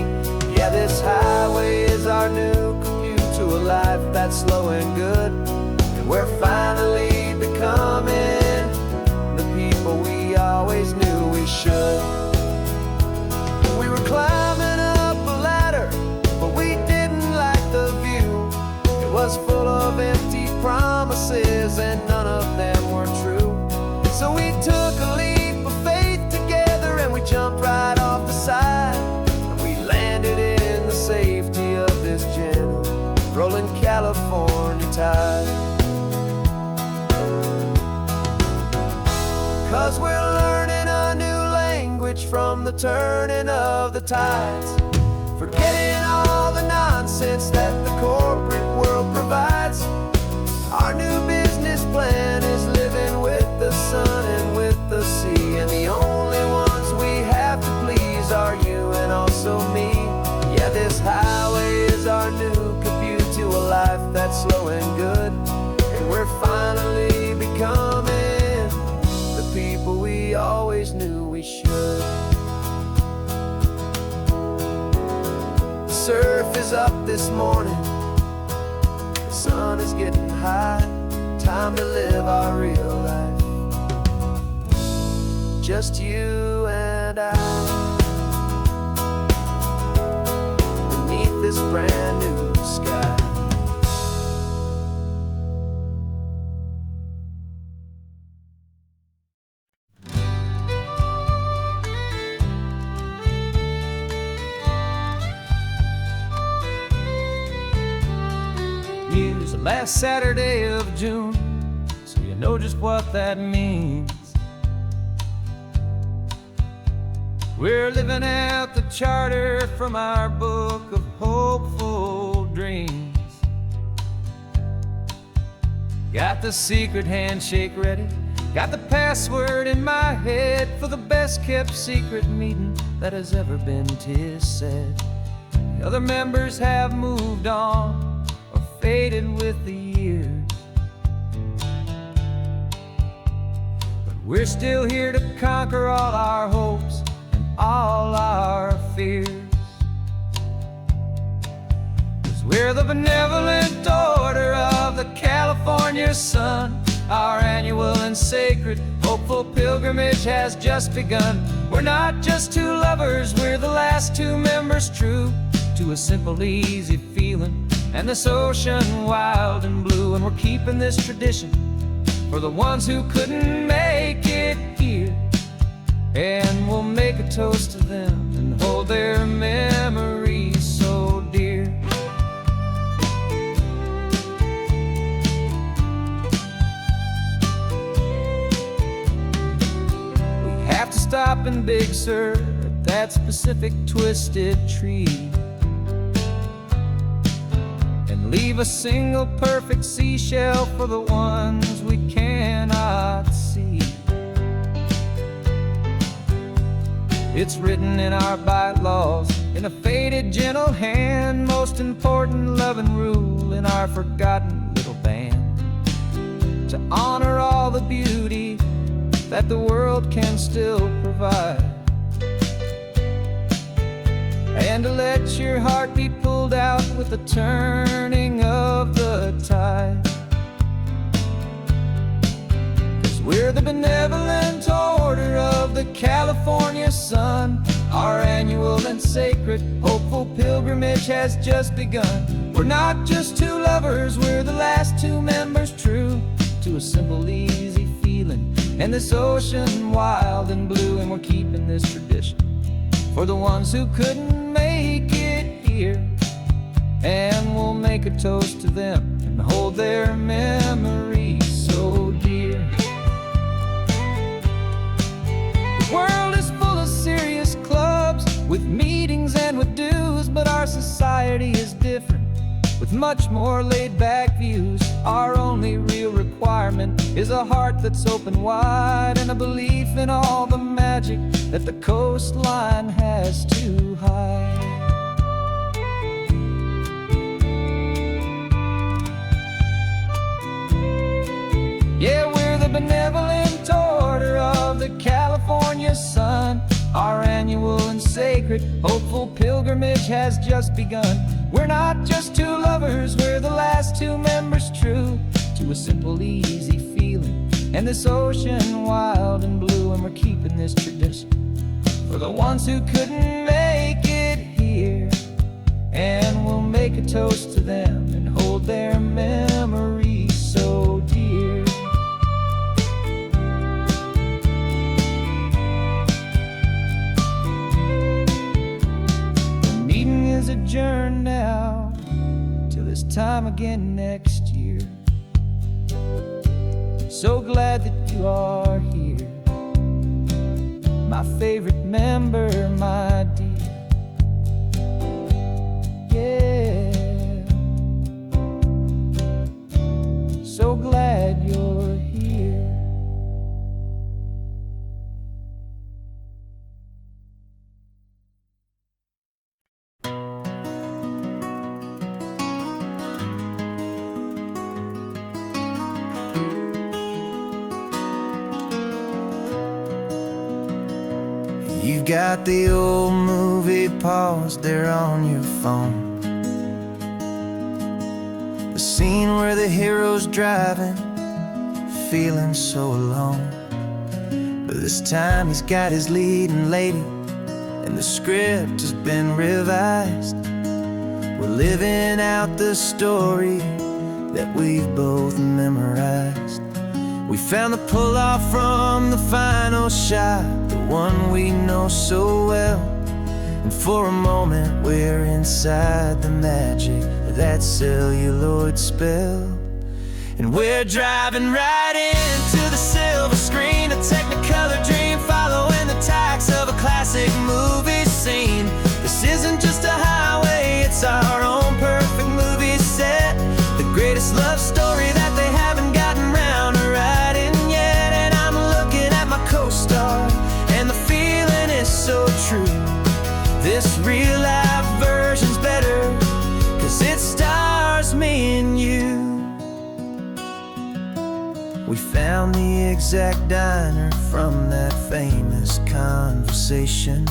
Yeah, this highway is our new commute to a life that's slow and good, and we're finally becoming the people we always knew we should. We were climbing up a ladder, but we didn't like the view. It was full of empty promises and none of them were true. So we took a leap of faith together and we jumped right off the side, and we landed in the safety of this gentle rolling California tide. 'Cause we're learning a new language from the turning of the tides, forgetting all the nonsense that the corporate world provides. Our new business plan is living with the sun and with the sea, and the only ones we have to please are you and also me. Yeah, this highway is our new commute to a life that's slow and good, and we're finally becoming the people we always knew we should. The surf is up this morning, the sun is getting high, time to live our real life, just you and I, beneath this brand new sky. Use the last Saturday of June, so you know just what that means. We're living out the charter from our book of hopeful dreams. Got the secret handshake ready, got the password in my head for the best kept secret meeting that has ever been, 'tis said. The other members have moved on, faded with the years, but we're still here to conquer all our hopes and all our fears. 'Cause we're the benevolent order of the California sun. Our annual and sacred hopeful pilgrimage has just begun. We're not just two lovers, we're the last two members true to a simple, easy feeling and this ocean wild and blue. And we're keeping this tradition for the ones who couldn't make it here, and we'll make a toast to them and hold their memories so dear. We have to stop in Big Sur at that specific twisted tree, leave a single perfect seashell for the ones we cannot see. It's written in our bylaws in a faded gentle hand, most important loving rule in our forgotten little band, to honor all the beauty that the world can still provide, and to let your heart be pulled out with the turning of the tide. 'Cause we're the benevolent order of the California sun. Our annual and sacred hopeful pilgrimage has just begun. We're not just two lovers, we're the last two members true to a simple, easy feeling and this ocean wild and blue. And we're keeping this tradition for the ones who couldn't make it here, and we'll make a toast to them and hold their memories so dear. The world is full of serious clubs with meetings and with dues, but our society is different, with much more laid-back views. Our only real requirement is a heart that's open wide, and a belief in all the magic that the coastline has to hide. Yeah, we're the benevolent order of the California sun. Our annual and sacred, hopeful pilgrimage has just begun. We're not just two lovers, we're the last two members true to a simple, easy feeling, and this ocean wild and blue. And we're keeping this tradition for the ones who couldn't make it here, and we'll make a toast to them and hold their memories so dear. Adjourn now till this time again next year. So glad that you are here, my favorite member, my dear. Yeah, so glad you're here. You've got the old movie paused there on your phone, the scene where the hero's driving, feeling so alone. But this time he's got his leading lady, and the script has been revised. We're living out the story that we've both memorized. We found the pull-off from the final shot, the one we know so well. And for a moment we're inside the magic of that celluloid spell. And we're driving right into the silver screen, a technicolor dream, following the tacks of a classic movie scene. This isn't just a highway, it's our own perfect movie set, the greatest love story that they haven't gotten round to writing yet. And I'm looking at my co-star, and the feeling is so true. This real-life version's better, 'cause it stars me and you. We found the exact diner from that famous conversation,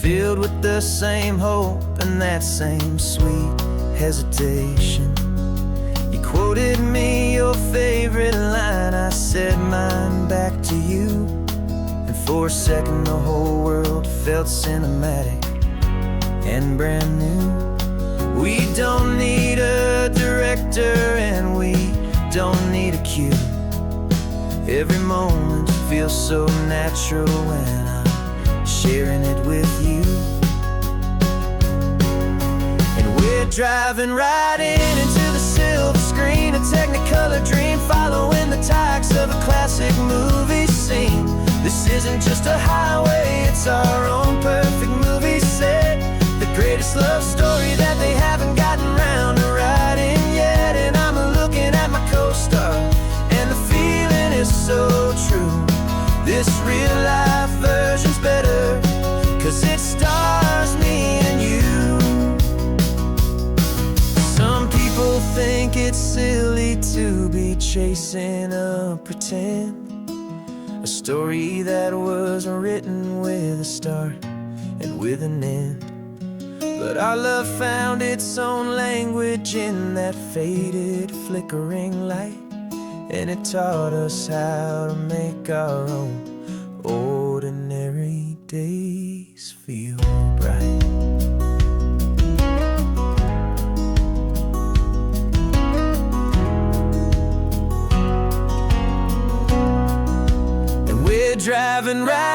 filled with the same hope and that same sweet hesitation. You quoted me your favorite line, I said mine back to you. And for a second the whole world felt cinematic and brand new. We don't need a director and we don't need a cue. Every moment feels so natural when I'm sharing it with you. And we're driving right into the silver screen, a technicolor dream, following the tacks of a classic movie scene. This isn't just a highway, it's our own perfect movie set, the greatest love story that they haven't gotten round to writing yet. And I'm looking at my co-star, and the feeling is so true. This real-life version's better, 'cause it stars me and you. Some people think it's silly to be chasing a pretend, a story that was written with a start and with an end. But our love found its own language in that faded, flickering light, and it taught us how to make our own ordinary days feel bright. And we're driving right